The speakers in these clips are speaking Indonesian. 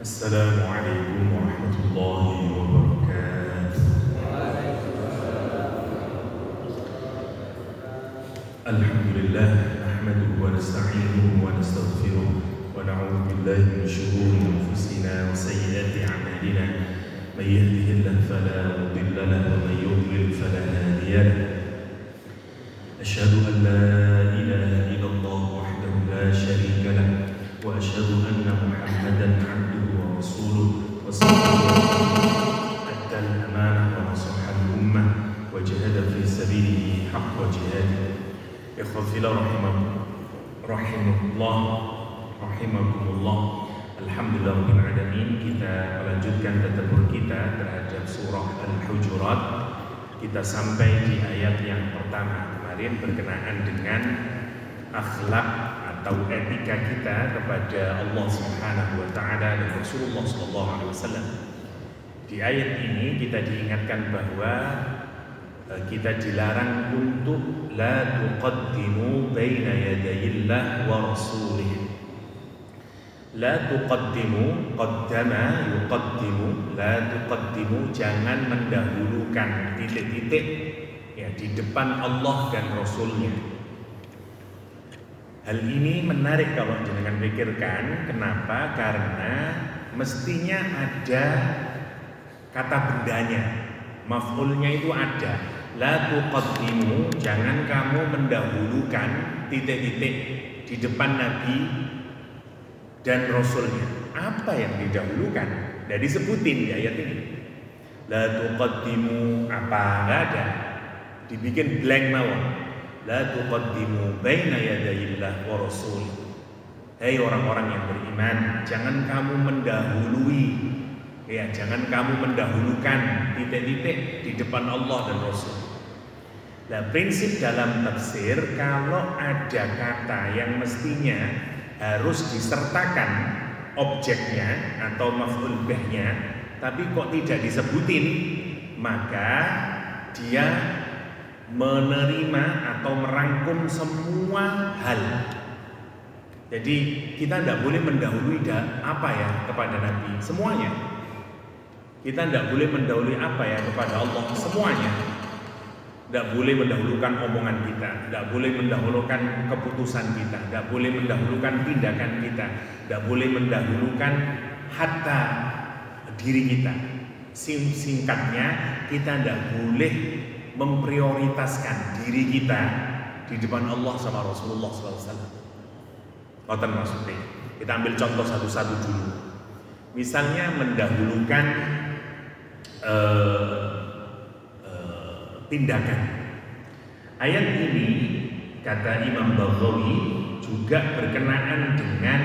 Assalamualaikum warahmatullahi wabarakatuh. Alhamdulillah nahmaduhu wa nasta'inuhu wa nastaghfiruh wa na'udzu billahi min shururi anfusina wa sayyiati a'malina. May yahdihillahu fala mudilla lahu wa may yudlil fala hadiya lahu. Asyhadu an la ilaha illallah wahdahu la syarika lahu wa asyhadu anna Muhammadan 'abduhu wa rasuluh wa sallallahu addal amanah wa nasahal ummah wa jahada fi sabilihi haqqa jihadih. Ikhwafillah rahimakumullah. Alhamdulillah rabbil alamin. Kita melanjutkan tadabbur kita terhadap surah Al-Hujurat. Kita sampai di ayat yang pertama kemarin berkenaan dengan akhlak atau etika kita kepada Allah Subhanahu wa taala dan Rasulullah sallallahu alaihi wasallam. Di ayat ini kita diingatkan bahwa kita dilarang untuk la tuqaddimu baina yadayillah wa rasulih. La tuqaddimu, qaddama yuqaddimu, la tuqaddimu, jangan mendahulukan titik-titik ya di depan Allah dan Rasulnya. Hal ini menarik kalau jenengan pikirkan. Kenapa? Karena mestinya ada kata bendanya, maf'ulnya itu ada. La tuqaddimu, jangan kamu mendahulukan titik-titik di depan Nabi dan Rasulnya. Apa yang didahulukan? Tidak disebutin di ayat ini. La tuqaddimu, apa? Nggak ada. Dibikin blank mawon. La tuqaddimu baina yadayillah wa rasul. Hei orang-orang yang beriman, jangan kamu mendahului, ya, jangan kamu mendahulukan titik-titik di depan Allah dan Rasul. Nah, prinsip dalam tafsir, kalau ada kata yang mestinya harus disertakan objeknya atau maf'ul bihnya, tapi kok tidak disebutin, maka dia menerima atau merangkum semua hal. Jadi kita tidak boleh mendahului apa ya kepada Nabi, semuanya. Kita tidak boleh mendahului apa ya kepada Allah, semuanya. Tidak boleh mendahulukan omongan kita, tidak boleh mendahulukan keputusan kita, tidak boleh mendahulukan tindakan kita, tidak boleh mendahulukan hatta diri kita. Singkatnya, kita tidak boleh memprioritaskan diri kita di depan Allah sama Rasulullah SAW. Ngoten maksudnya. Kita ambil contoh satu-satu dulu. Misalnya mendahulukan tindakan. Ayat ini kata Imam Baghawi juga berkenaan dengan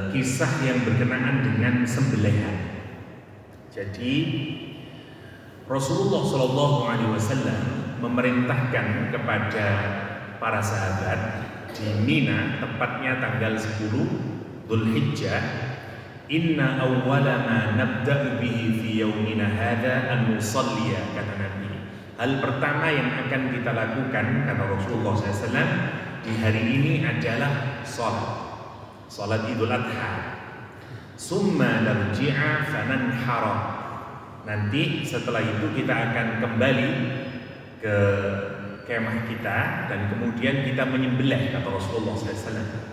kisah yang berkenaan dengan sembelihan. Jadi Rasulullah Shallallahu Alaihi Wasallam memerintahkan kepada para sahabat di Mina, tepatnya tanggal 10 Dzulhijjah, inna awwala ma nabda'u bihi fi yaumina hadza an nusalliya, kata Nabi. Hal pertama yang akan kita lakukan, kata Rasulullah SAW, di hari ini adalah salat Idul Adha. Summa narji'a fananhara. Nanti setelah itu kita akan kembali ke kemah kita dan kemudian kita menyembelih, kata Rasulullah SAW.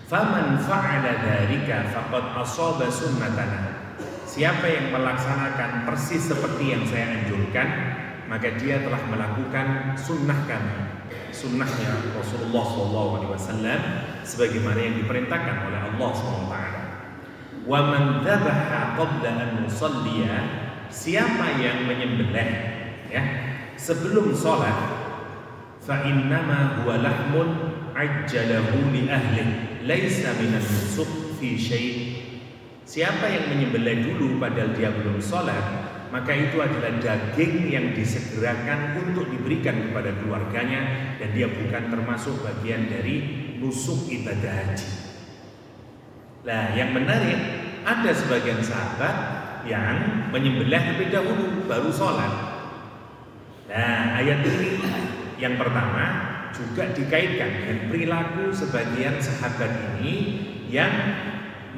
Faman fa'ala dzalika faqad asaba sunnatana. Siapa yang melaksanakan persis seperti yang saya anjurkan, maka dia telah melakukan sunnah kami, sunnahnya Rasulullah SAW, sebagaimana yang diperintahkan oleh Allah SWT. Wa man dzabaha qabla an nusalliya, siapa yang menyembelih ya sebelum salat, fa innama huwa lahmun ajjalahu li ahli laisa minan nusuk fi syai'. Siapa yang menyembelih dulu padahal dia belum salat, maka itu adalah daging yang disegerakan untuk diberikan kepada keluarganya dan dia bukan termasuk bagian dari nusuk ibadah haji. Nah, yang menarik, ada sebagian sahabat yang menyembelih terlebih dahulu baru sholat. Nah, ayat ini yang pertama juga dikaitkan dengan perilaku sebagian sahabat ini yang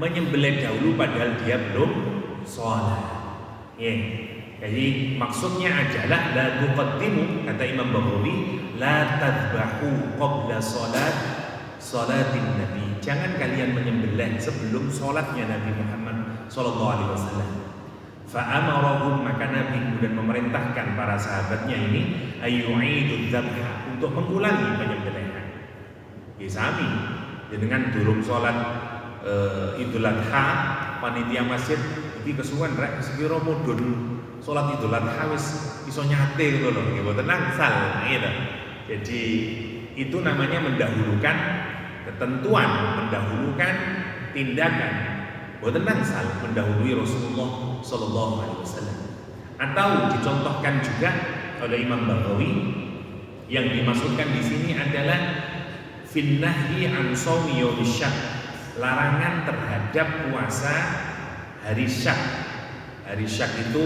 menyembelih dahulu padahal dia belum sholat. Jadi maksudnya adalah la tuqaddimu, kata Imam Baghawi, la tadbahu qabla salatin Nabi. Jangan kalian menyembelih sebelum sholatnya Nabi Muhammad sallallahu alaihi wasallam. Fa'amarahum, maka Nabi kemudian memerintahkan para sahabatnya ini ayyu'idud dzabha, untuk mengulangi penyembelihan. Sami dengan durung sholat Idul Adha, panitia masjid iki kesuwen rek sekira mudhun sholat Idul Adha wis iso nyate ngono lho, nggih mboten angsal gitu. Jadi itu namanya mendahulukan ketentuan, mendahulukan tindakan, mboten angsal mendahului Rasulullah sallallahu alaihi wasallam. Atau dicontohkan juga oleh Imam Baghawi, yang dimaksudkan di sini adalah finnahyi an shaumi yaumisyak, larangan terhadap puasa hari syak. Hari syak itu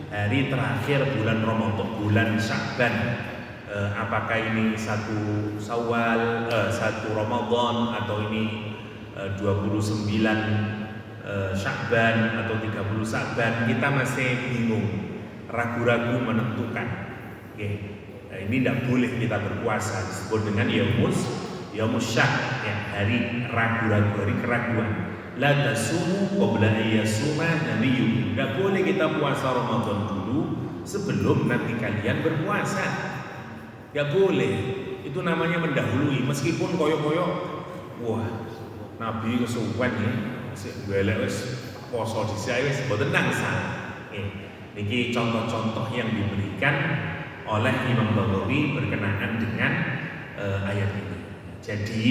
hari terakhir bulan Ramadan, bulan Sya'ban. Apakah ini satu Syawal, satu Ramadan, atau ini 29 Sya'ban atau 30 Sya'ban, kita masih bingung, ragu-ragu menentukan. Nah, ini tidak boleh kita berpuasa, disebut dengan Yaumus Syak, ya, hari ragu-ragu, hari keraguan. La tasumu qabla ayyasuma nabiyyukum. Tidak boleh kita puasa Ramadan dulu sebelum Nabi kalian berpuasa. Tidak boleh. Itu namanya mendahului, meskipun koyok-koyok, wah, Nabi kesuwen ya, sik golek wis poso dhisik wis mboten nangsa. Niki contoh-contoh yang diberikan oleh Imam Baghawi berkenaan dengan ayat ini. Jadi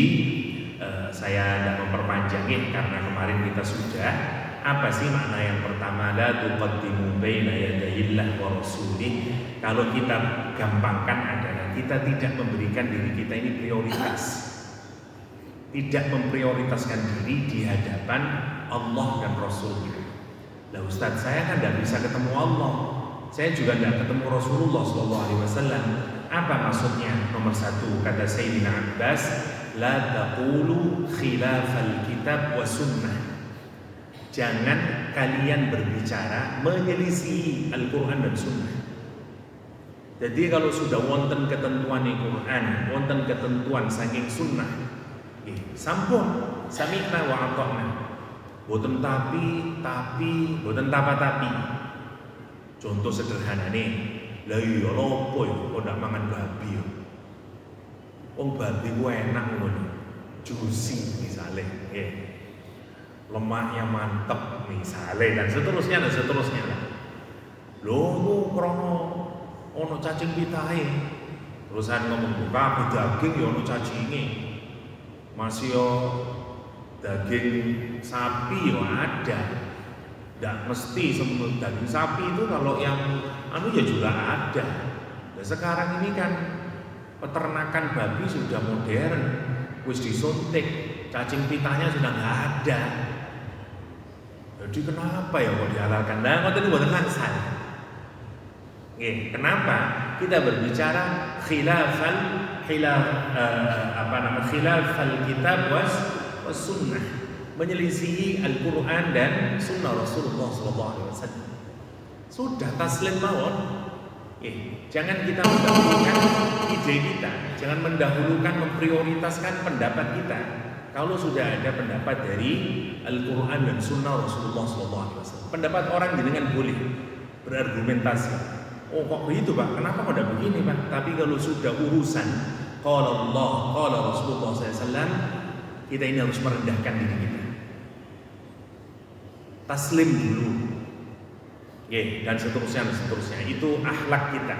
saya tidak memperpanjang karena kemarin kita sudah. Apa sih makna yang pertama, la tuqaddimu baina yadayillah wa rasulih? Kalau kita gampangkan adalah kita tidak memberikan diri kita ini prioritas, tidak memprioritaskan diri di hadapan Allah dan Rasulnya. Lah Ustaz, saya kan tidak bisa ketemu Allah, saya juga tidak ketemu Rasulullah SAW. Apa maksudnya? Nomor satu, kata Sayyidina Abbas, la taqulu khilafal kitab wa sunnah. Jangan kalian berbicara menyelisih Al-Quran dan Sunnah. Jadi kalau sudah wonten ketentuan Al-Quran, wonten ketentuan saking Sunnah, sampun sami'na wa ata'na. Boten tapi, boten tapi. Contoh sederhana nih, lah iya lopo ya kok ndak mangan babi ya. Wong babi ku enak ngono. Juicy misalnya, lemaknya mantep misalnya, dan seterusnya lah. Loh krono ono cacing pitahe. Terusan ngomong kabeh daging ya ono cacinge. Masih yo daging sapi yo ada. Tidak mesti semua daging sapi itu, kalau yang ya juga ada. Nah, sekarang ini kan peternakan babi sudah modern, wis disuntik, cacing pitahnya sudah nggak ada. Jadi kenapa ya mau dihalalkan? Nah, ngoten niku mboten langsung. Kenapa? Kita berbicara khilafal kitab was sunnah, menyelisihi Al-Quran dan Sunnah Rasulullah SAW. Sudah taslim mawon. Jangan kita mendahulukan ide kita, jangan mendahulukan memprioritaskan pendapat kita. Kalau sudah ada pendapat dari Al-Quran dan Sunnah Rasulullah SAW, pendapat orang jenengan boleh berargumentasi. Oh kok begitu Pak? Kenapa kok tidak begini Pak? Tapi kalau sudah urusan qala Allah, qala Rasulullah SAW, kita ini harus merendahkan diri kita. Taslim dulu. Dan seterusnya. Itu akhlak kita.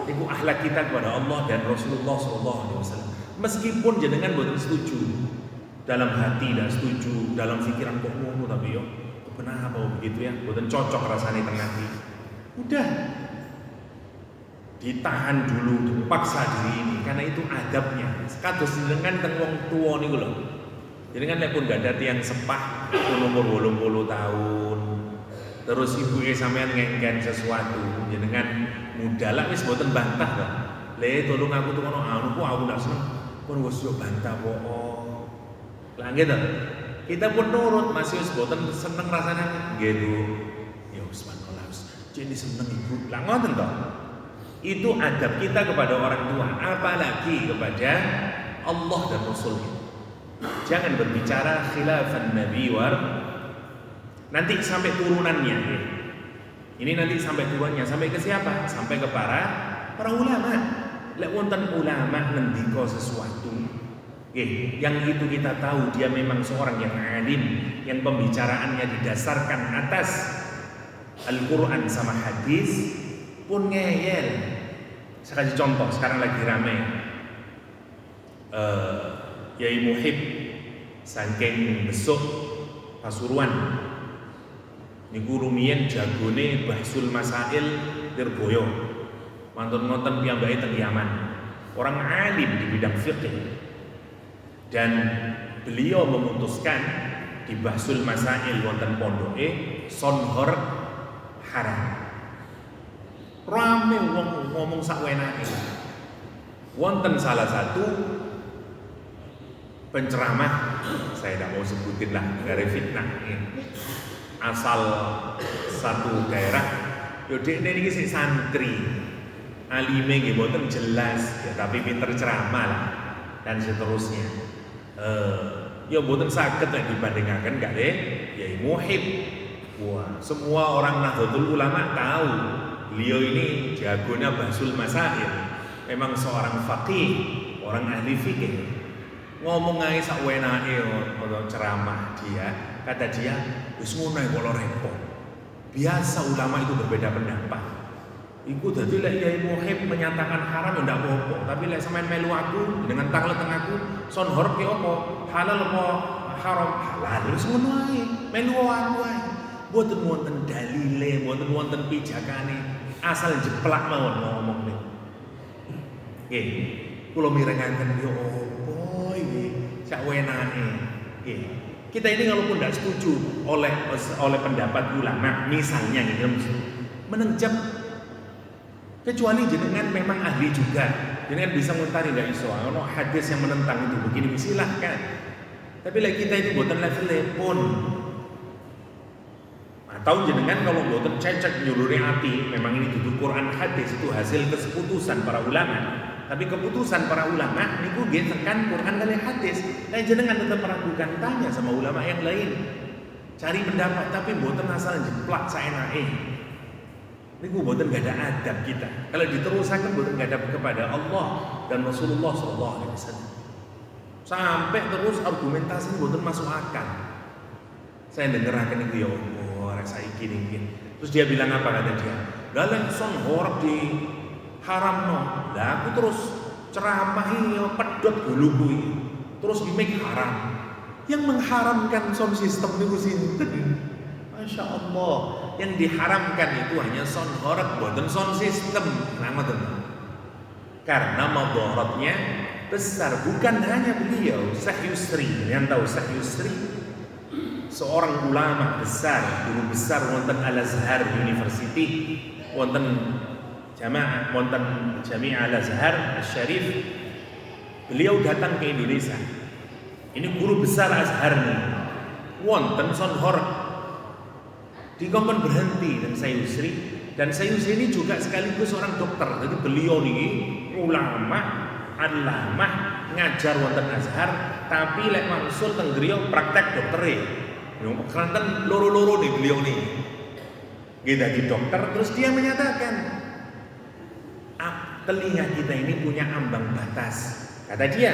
Itu akhlak kita kepada Allah dan Rasulullah SAW. Meskipun jenengan boten setuju, dalam hati tidak setuju, dalam pikiran kok ngono tapi yo kenapa begitu ya? Boten cocok rasanya tengah hati. Udah ditahan dulu, dipaksa diri ini, karena itu adabnya. Kados jenengan teng wong tuwa niku lho. Jenengan lek pun gadah tiyang sepah umur 80 tahun. Terus ibuke sampean ngengken sesuatu, jenengan muda lah wis boten bantah kok. Le tolong aku tuh kono anu ku aku ndak seneng. Kon wis yo bantah kok. Lah gitu. Kita pun nurut masih wis boten seneng rasanya gitu. Ya wis manolah wis jadi seneng ibu. Lah ngoten toh. Itu adab kita kepada orang tua, apalagi kepada Allah dan Rasulnya. Jangan berbicara khilafan Nabi nanti sampai turunannya. Ini nanti sampai turunannya, sampai ke siapa? Sampai ke para ulama. Lek wonten ulama ngendika sesuatu, yang itu kita tahu dia memang seorang yang alim, yang pembicaraannya didasarkan atas Al-Quran sama hadis, pun ngeyel. Saya kasih contoh, sekarang lagi rame Yai Muhib saking besuk Pasuruan niku rumiyin jagone bahsul masail Lirboyo mantun ngoten piyambake teng Yaman, orang alim di bidang fikih, dan beliau memutuskan di bahsul masail wonten pondoke sonhor haram. Rame wong ngomong sakwenake. Wonten salah satu penceramah, saya tidak mau sebutin lah, dari fitnah asal satu daerah. Yodek ini sih santri, alime nggih mboten jelas, ya tapi pinter ceramah lah dan seterusnya. Ya mboten saged nek dibandingaken kali Yai Muhib. Wah, semua orang Nahdlatul Ulama tahu beliau ini jagonya bahsul masail, memang seorang faqih, orang ahli fikih. Ngomong ae sak wenake ceramah dia, kata dia, wis ngono kok repot. Biasa ulama itu berbeda pendapat. Iku dadi lek Yai Muhib menyatakan haram ya ndak apa-apa, tapi lek sampean melu aku dengan tanglet teng aku, son horep ki apa? Halal apa haram? Halal wis ngono ae. Melu aku ae. Mboten wonten dalile, mboten wonten pijakane, asal jeplak mawon ngomong nih. Nggih, kula mirengaken yo opo iki sak wenake. Nggih. Kita ini kalaupun tidak setuju oleh pendapat ulama, misalnya gitu, menenjam, kecuali jenengan memang ahli juga, jenengan bisa ngontari dari iso, ono hadis yang menentang itu begini, silahkan. Tapi lagi kita itu buatan level pun, atau jenengan kalau buatan cecek nyuluri hati, memang ini duduk Quran hadis itu hasil keputusan para ulama. Tapi keputusan para ulama niku nggih tekan Quran kali hadis. Nah jenengan tetap meragukan, tanya sama ulama yang lain. Cari pendapat tapi mboten asal jeplak saenake. Niku mboten gak ada adab kita. Kalau diterusaken mboten gak ada kepada Allah dan Rasulullah sallallahu alaihi wasallam. Sampai terus argumentasi mboten masuk akal. Saya dengeraken niku ya Allah, rek saiki niki. Terus dia bilang apa kata dia? Dalam son horab di haram no, lah aku terus ceramahi pedot guluku terus gimmick haram. Yang mengharamkan sound system niku sinten? Masya Allah, yang diharamkan itu hanya sound horeg, bukan sound system. Nah, karena madharatnya besar. Bukan hanya beliau, Syekh Yusri, yang tahu Syekh Yusri, seorang ulama besar, guru besar wonten Al-Azhar University, wonten Jamaah wonten Jami'ah Al-Azhar Syarif. Beliau datang ke Indonesia. Ini guru besar Azhar nih. Wonten sonhor dikongkon berhenti dan saya Yusri. Dan saya Yusri ini juga sekaligus seorang dokter. Jadi beliau ini ulama, alamah, ngajar wonten Azhar, tapi lek mangsul teng griya praktek doktere. Keranten loro-loro nih beliau nih. Kita di dokter, terus dia menyatakan telinga kita ini punya ambang batas. Kata dia,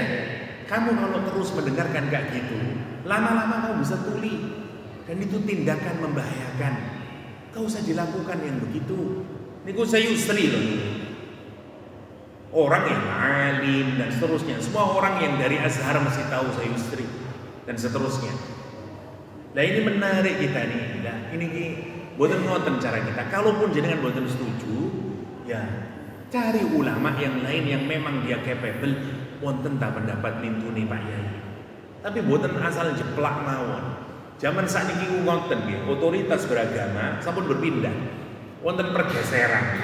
kamu kalau terus mendengarkan kayak gitu, lama-lama kamu bisa tuli, dan itu tindakan membahayakan. Kau usah dilakukan yang begitu. Niku saya Yusri loh. Orang yang alim dan seterusnya, semua orang yang dari Azhar masih tahu saya Yusri dan seterusnya. Nah ini menarik kita nih. Nah, ini boten ngoten cara kita. Kalaupun jenengan boten setuju, ya cari ulama yang lain yang memang dia capable wonten ta pendapat lintune Pak Yai. Tapi boten asal jeplak mawon. Zaman sakniki ngoten nggih, otoritas beragama sampun berpindah. Wonten pergeseran.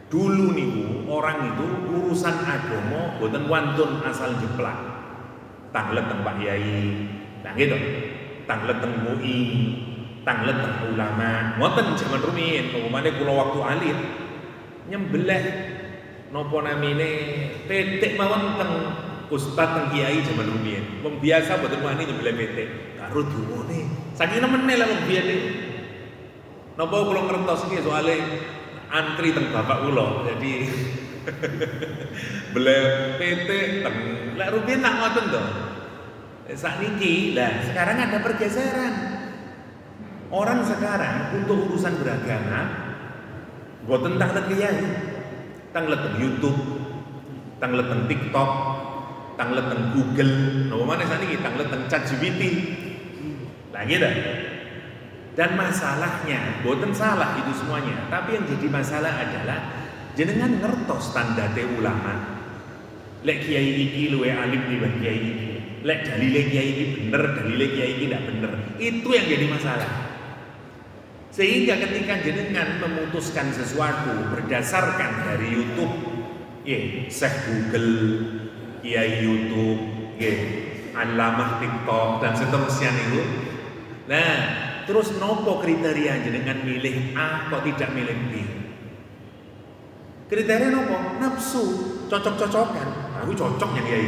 Dulu niku orang itu urusan agama boten wantun asal jeplak. Tanglet teng Pak Yai, nah gitu. Tanglet teng MUI, tanglet teng ulama. Ngoten jaman rumiyin, umpamane kula waktu alit nyembelih napa namine petik mawon teng ustaz teng kiai jaman rumiyin. Wong biasa boten wani nyembelih petik. Karo duwone. Saking nemene lah wong biyen iki. Napa kula ngertos iki soalé antri teng bapak kula. Jadi beli petik teng lek rumiyin nak ngoten to. Sakniki lah sekarang ada pergeseran. Orang sekarang untuk urusan beragama boten tanglet kiai. Tanglet teng YouTube, tanglet teng TikTok, tanglet teng Google, napa maneh sakniki tanglet teng ChatGPT. Lah gitu. Dan masalahnya, boten salah itu semuanya, tapi yang jadi masalah adalah jenengan ngertos standarte ulama. Lek kiai iki luwe alim dibanding kiai iki. Lek dalile kiai iki bener, dalile kiai iki tidak bener. Itu yang jadi masalah. Sehingga ketika jenengan memutuskan sesuatu berdasarkan dari YouTube, Syekh Google, kiai YouTube, alamah TikTok dan seterusnya itu. Nah, terus nopo kriteria jenengan milih A kok tidak milih B? Kriteria nopo? Nafsu, cocok-cocokan. Aku cocok ya kiai.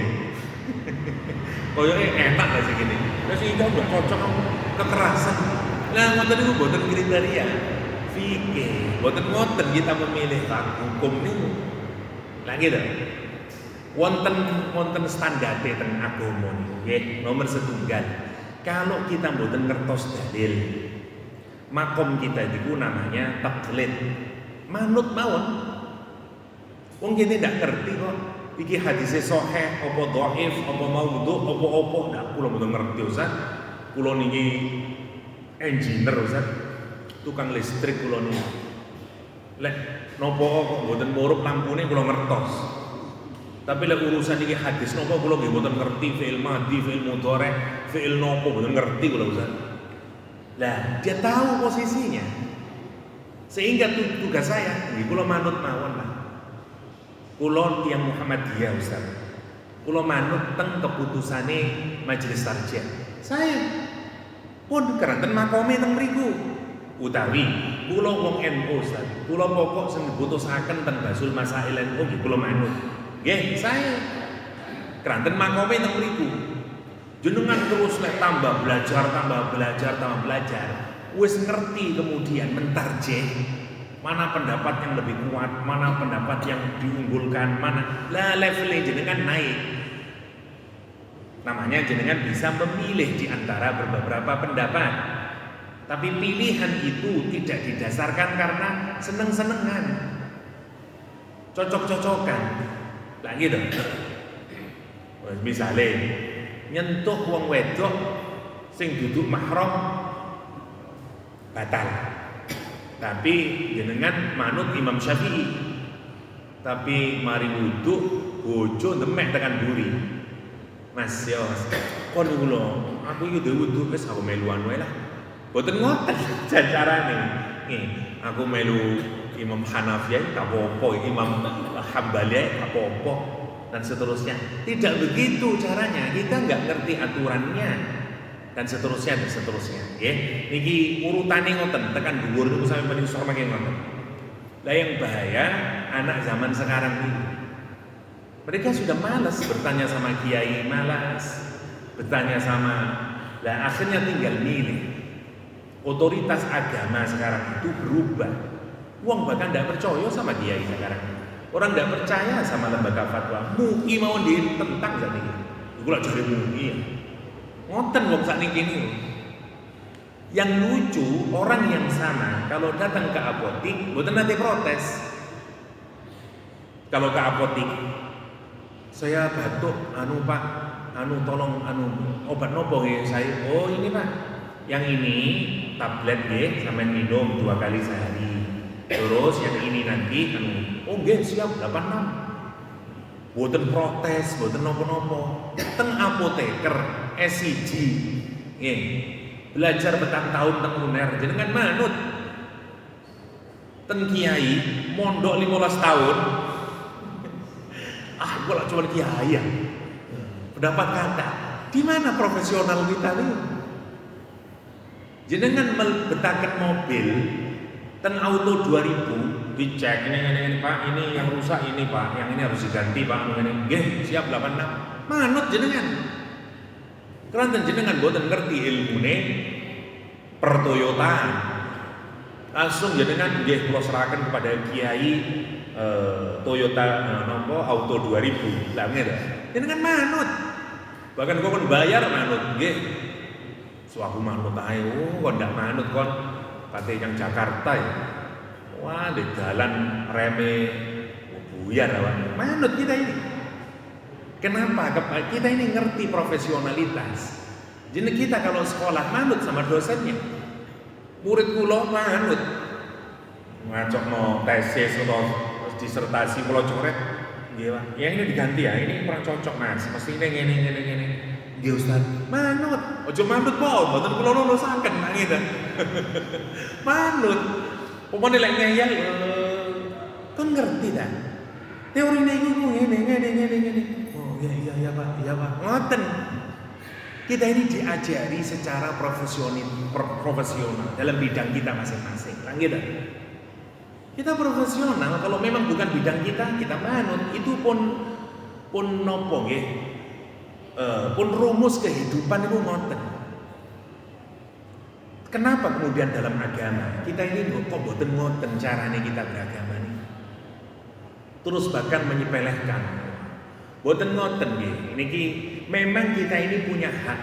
Koyoke enak lah segini. Terus iki udah cocok kekerasan. Nah, ngoten niku boten kriteria. Fikih, boten ngoten kita memilih hukum niku. Lah gitu. Wonten standarte teng agama niku nggih, nomor setunggal. Kalau kita boten ngertos dalil, makom kita itu namanya taklid. Manut mawon. Wong kene ndak ngerti kok. Iki hadise sahih apa dhaif apa maudhu apa-apa ndak kula mboten ngerti Ustaz. Kula niki engineer Ustaz. Tukang listrik kula niki. Lek napa kok mboten murup lampune kula ngertos. Tapi lek urusan iki hadis napa kula nggih mboten ngerti fi'il madhi, fi'il mudhari, fi'il napa mboten ngerti kula Ustaz. Lah, dia tahu posisinya. Sehingga tugas saya, nggih kula manut mawon lah. Kula tiyang Muhammadiyah Ustaz. Kula manut teng keputusane majelis tarjih. Saya pun keranten makome teng mriku. Utawi kula wong NU Ustaz. Kula pokok sing diputusaken teng Basul Masail NU nggih kula manut. Nggih, saya keranten makome teng mriku. Jenengan terus lek tambah belajar, wis ngerti kemudian mentarjih mana pendapat yang lebih kuat, mana pendapat yang diunggulkan, mana lah levelnya jenengan naik. Namanya jenengan bisa memilih di antara beberapa pendapat. Tapi pilihan itu tidak didasarkan karena seneng-senengan, cocok-cocokan. Lah gitu. Misalnya nyentuh wong wedok sing duduk mahram batal. Tapi jenengan manut Imam Syafi'i. Tapi mari wudu bojo demek tekan buri. Mas yo, kon kula aku iki duwe wudu wis aku meluan wae lah. Boten ngoten carane. Aku melu Imam Hanafi tak apa-apa, Imam Hambali tak apa-apa dan seterusnya. Tidak begitu caranya. Kita enggak ngerti aturannya. Dan seterusnya. Niki urutane ngoten, tekan dhuwur niku sampe menisor mangke ngoten. Lah yang bahaya anak zaman sekarang ini. Mereka sudah malas bertanya sama kiai, malas bertanya sama. Lah akhirnya tinggal milih. Otoritas agama sekarang itu berubah. Wong bahkan tidak percaya sama kiai sekarang. Orang tidak percaya sama lembaga fatwa. MUI mau ditentang saat ini. Iku lak jare MUI. Ngoten wong sakniki niku. Yang lucu orang yang sana kalau datang ke apotik mboten nate protes. Kalau ke apotik saya batuk, Pak, tolong obat nopo nggih saya. Oh ini Pak, yang ini tablet nggih sampean minum 2 kali sehari. Terus yang ini nanti oh nggih siap 86. Mboten protes, mboten nopo-nopo. Teng apoteker SCG nggih. Belajar petang tahun teng UNER jenengan manut. ten kiai mondok 15 tahun. Gue lah cuma kiai ya. Pendapat kata, di mana profesional kita nih? Jenengan membetakan mobil ten auto 2000 dicek ini Pak, ini yang rusak ini Pak, yang ini harus diganti Pak, ini nggih siap 86. Manut jenengan. Keranten jenengan boten ngerti ilmune pertoyotaan. Langsung jenengan nggih kula serahkan kepada kiai Toyota auto 2000. Lah ngene. Jenengan manut. Bahkan kok bayar manut nggih. Suaku manut ae. Kok ndak manut kon kate yang Jakarta ya. Wah, di jalan reme buyar awak. Manut kita ini. Kenapa? Kita ini ngerti profesionalitas. Jadi kita kalau sekolah manut sama dosennya. Murid kula manut. Ngacok mau tesis atau disertasi kula coret. Nggih, Pak. Yang ini diganti ya. Ini kurang cocok, Mas. Mesti ini ngene. Nggih, Ustaz. Manut. Ojo manut wae, mboten kula lulusaken nang ngene. Manut. Pokoknya lek ngeyel kon ngerti ta? Teorine iku ngene. Oh iya Pak. Ngoten. Kita ini diajari secara profesional dalam bidang kita masing-masing. Lah gitu. Kita profesional, kalau memang bukan bidang kita manut. Itu pun nopo nggih. Pun rumus kehidupan itu ngoten. Kenapa kemudian dalam agama kita ini kok boten ngoten carane kita beragama ini? Terus bahkan menyepelekan. Boten ngoten nggih. Niki memang kita ini punya hak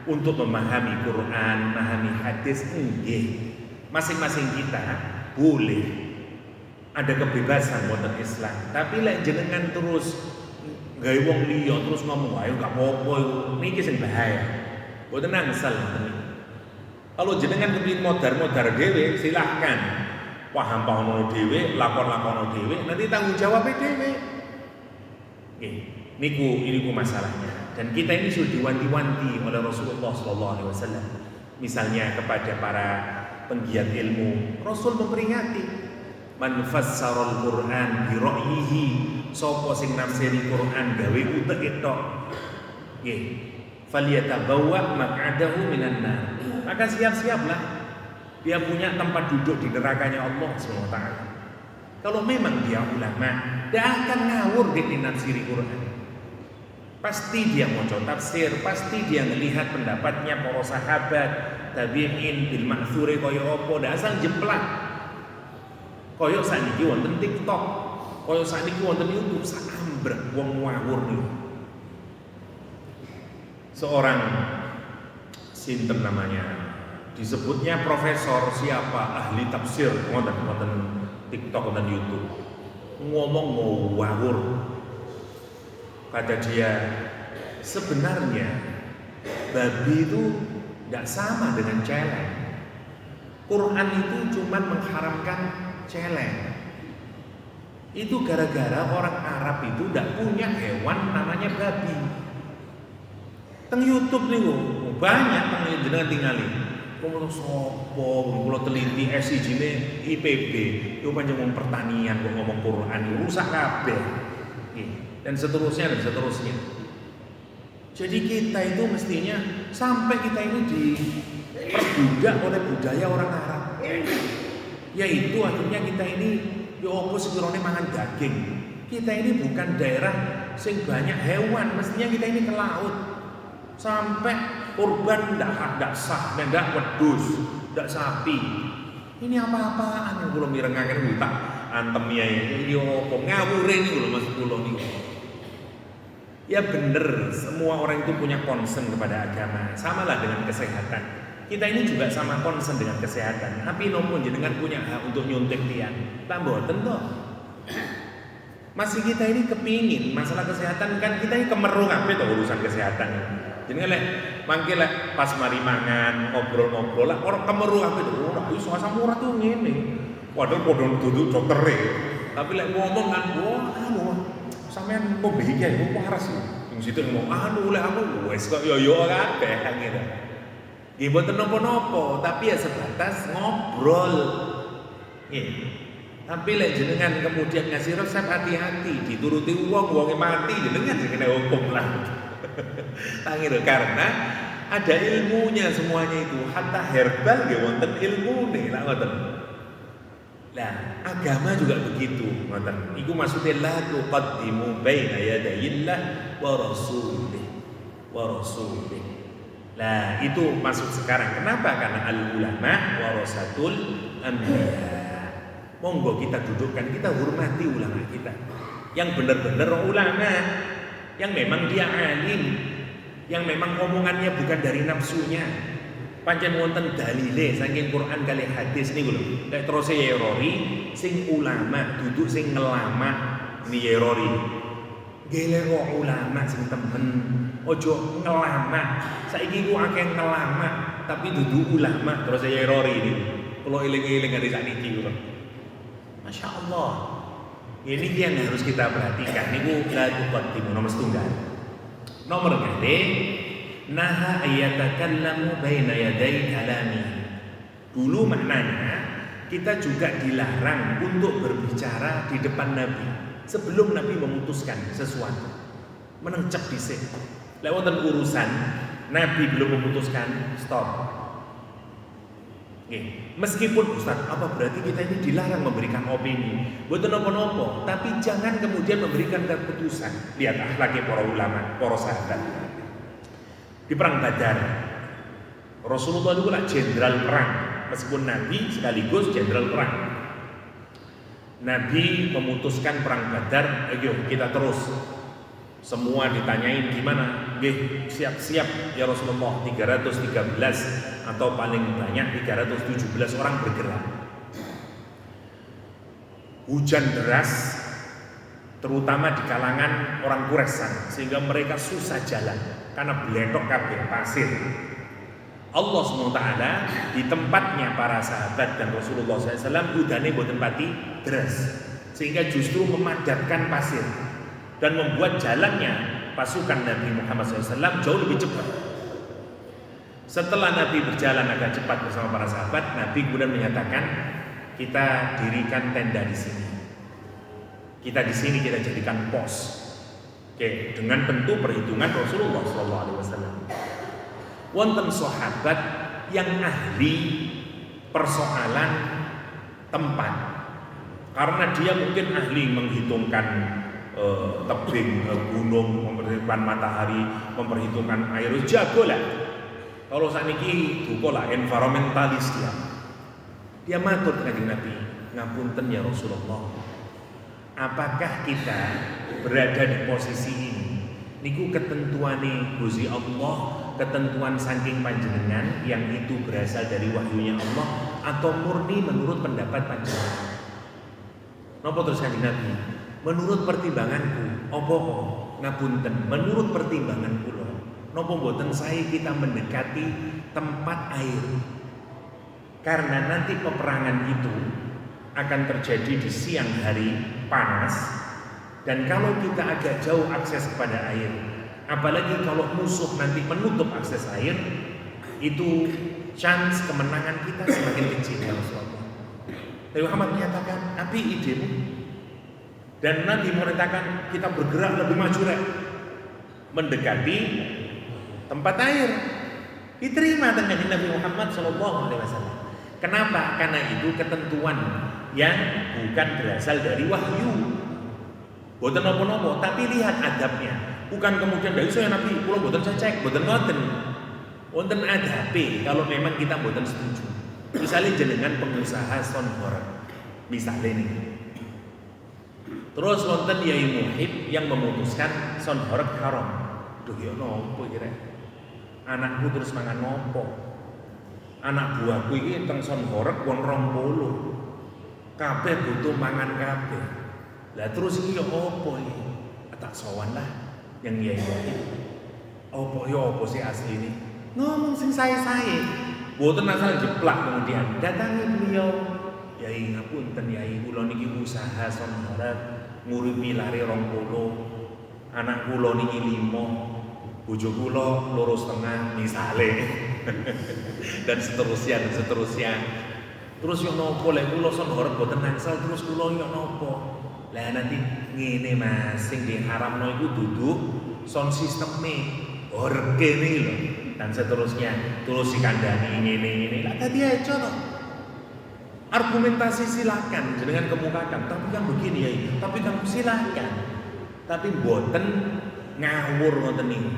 untuk memahami Quran, memahami hadis nggih. Masing-masing kita boleh ada kebebasan wonten Islam. Tapi lek jenengan terus gawe wong liya terus ngomong ayo gak apa-apa niki sing bahaya. Boten angsal ngoten. Kalau jenengan kepengin modar-modar dhewe silahkan. Paham dhewe, lakon-lakon dhewe, nanti tanggung jawabnya dhewe. Nggih, niku masalahnya. Dan kita ini sudah diwanti-wanti oleh Rasulullah SAW. Misalnya kepada para penggiat ilmu, Rasul memperingati man fassarul Qur'an bi ra'yihi, sapa sing nafsiri Quran gawe utek tok. Nggih. Falyatabawwa maq'adahu minan nar. Maka siap-siaplah dia punya tempat duduk di nerakanya Allah SWT. Kalau memang dia ulama, dia akan ngawur di nafsiri Quran. Pasti dia mau tafsir, pasti dia melihat pendapatnya para sahabat, tabi'in bil ma'thuri kaya apa, ndak asal jeplak. Kaya sakniki wonten TikTok, kaya sakniki wonten YouTube, sak ambrek wong ngawur niku. Seorang sinten namanya, disebutnya profesor siapa, ahli tafsir, wonten TikTok dan YouTube, ngomong ngawur. Kata dia, sebenarnya babi itu tidak sama dengan celeng. Quran itu cuma mengharamkan celeng. Itu gara-gara orang Arab itu tidak punya hewan namanya babi. Teng YouTube nih banyak teng jenengan tingali. Kulo sopo, kulo teliti SIJ-ne IPB, itu panjang pertanian kok ngomong Quran rusak kabeh. Dan seterusnya. Jadi kita itu mestinya sampai kita ini diperbudak oleh budaya orang Arab. Yaitu akhirnya kita ini ya opo sekiranya mangan daging. Kita ini bukan daerah sing banyak hewan, mestinya kita ini ke laut. Sampai kurban ndak sah, ndak wedhus, ndak sapi. Ini apa-apaan yang kula mirengaken tak antemnya ini opo ngawure niku lho Mas kula niku. Ya bener, semua orang itu punya concern kepada agama. Samalah dengan kesehatan. Kita ini juga sama concern dengan kesehatan. Tapi nopo jenengan punya hak untuk nyuntik tiang. Lah mboten to. Masih kita ini kepingin masalah kesehatan kan kita ini kemeru kabeh to urusan kesehatan. Jenengan lek mangke lek pas mari mangan ngobrol-ngobrol lah orang kemeru kabeh to. Ora iso asam urat tuh ngene. Padahal padha duduk dokter tapi lek ngomong kan sampean kok behi ya kok waras iki. Sing situ ngomong lek aku wis kok yo kabeh gitu. Nggih mboten napa-napa, tapi ya sebatas ngobrol. Nggih. Tapi lek jenengan kemudian ngasih resep hati-hati, dituruti wonge mati, jenengan sing kena hukum lah. Tangi lho, karena ada ilmunya semuanya itu. Hatta herbal nggih wonten ilmune lah ngoten. Nah, agama juga begitu, ngoten. Iku maksudnya la tuqaddimu baina yadayillah wa rasulih. Nah, itu maksud sekarang. Kenapa? Karena al ulama warasatul anbiya. Monggo kita dudukkan, kita hormati ulama kita. Yang benar-benar ulama, yang memang dia alim, yang memang omongannya bukan dari nafsunya. Pancen wonten dalile saking Quran kali hadis niku lho. Nek terus yerori sing ulama duduk sing ngelama ni yerori. Gelero ulama sing temen, ojo ngelama. Saiki ku akeh ngelama tapi duduk ulama terus yerori niku. Kula eling-eling nganti sakniki kula. Masya Allah. Ini yang harus kita perhatikan. Niku la tuqaddimu nomor setunggal. Nomor kali naha ayatakallamu baina yaday kalami. Dulu maknanya kita juga dilarang untuk berbicara di depan Nabi sebelum Nabi memutuskan sesuatu. Menencek dhisik. Lek wonten urusan Nabi belum memutuskan, stop. Meskipun Ustaz, apa berarti kita ini dilarang memberikan opini? Mboten napa-napa, tapi jangan kemudian memberikan keputusan. Lihat akhlaknya para ulama, para sahabat. Di perang Badar, Rasulullah itu lah jenderal perang, meskipun Nabi sekaligus jenderal perang. Nabi memutuskan perang Badar, ayo kita terus. Semua ditanyain gimana? Nggih, siap-siap ya Rasulullah. 313 atau paling banyak 317 orang bergerak. Hujan deras terutama di kalangan orang Quraisy sehingga mereka susah jalan karena beletok kabeh pasir. Allah SWT di tempatnya para sahabat dan Rasulullah SAW udane boten pati deras sehingga justru memadatkan pasir dan membuat jalannya pasukan Nabi Muhammad SAW jauh lebih cepat. Setelah Nabi berjalan agak cepat bersama para sahabat, Nabi kemudian menyatakan kita dirikan tenda di sini. Kita di sini kita jadikan pos. Oke, dengan tentu perhitungan Rasulullah SAW. Wonten sahabat yang ahli persoalan tempat, karena dia mungkin ahli menghitungkan tebing gunung, memperhitungkan matahari, memperhitungkan air, jago lah. Kalau saat ini duko lah environmentalis dia matur dengan Nabi, ngapunten ya Rasulullah, apakah kita berada di posisi ini niku ketentuane Gusti Allah, ketentuan saking panjenengan yang itu berasal dari wahyunya Allah atau murni menurut pendapat panjenengan? Napa terus kanjeng Nabi? Menurut pertimbanganku, opo ngapunten, menurut pertimbangan kula, napa mboten sae kita mendekati tempat air. Karena nanti peperangan itu akan terjadi di siang hari panas, dan kalau kita agak jauh akses kepada air, apalagi kalau musuh nanti menutup akses air, itu chance kemenangan kita semakin kecil ya Rasulullah. Nabi Muhammad menyatakan, api idemu. Dan Nabi mengatakan kita bergerak lebih maju mendekati tempat air. Diterima dengan Nabi Muhammad SAW. Kenapa? Karena itu ketentuan yang bukan berasal dari wahyu. Boten nopo-nopo, tapi lihat adabnya. Bukan kemudian dari saya Nabi, pulau boten saya cek, boten ngoten. Wonten adabe kalau memang kita boten setuju. Misalnya jenengan pengusaha sonhor, misalnya ini. Terus wonten Yai Muhib yang memutuskan sonhorek haram. Duh ya nopo kira. Anakku terus mangan nopo. Anak buahku iki teng sonhorek wong 20. Kabeh butuh mangan kabeh. Lah terus iki ya opo iki? Tak sowan lah yang Yai Muhib. Opo ya opo sih asli ini? Ngomong sing sae-sae. Mboten asal jeplak kemudian datangi beliau. Yai ngapunten Yai kula niki usaha sonhorek. Nguripi lari 20, anak kula niki 5, bojo kula 2,5 misale. Dan seterusnya. Terus yo nopo lek kula son horeg boten nangsal terus kula yo nopo. Lah nanti ngene Mas, sing diharamno iku dudu sound sisteme. Horeg kene lho. Dan seterusnya, terus dikandani ngene. Lah tadi aja toh. Argumentasi silakan jenengan kemukakan, tapi kan begini ya, tapi kan silakan. Tapi boten ngawur ngoten niku.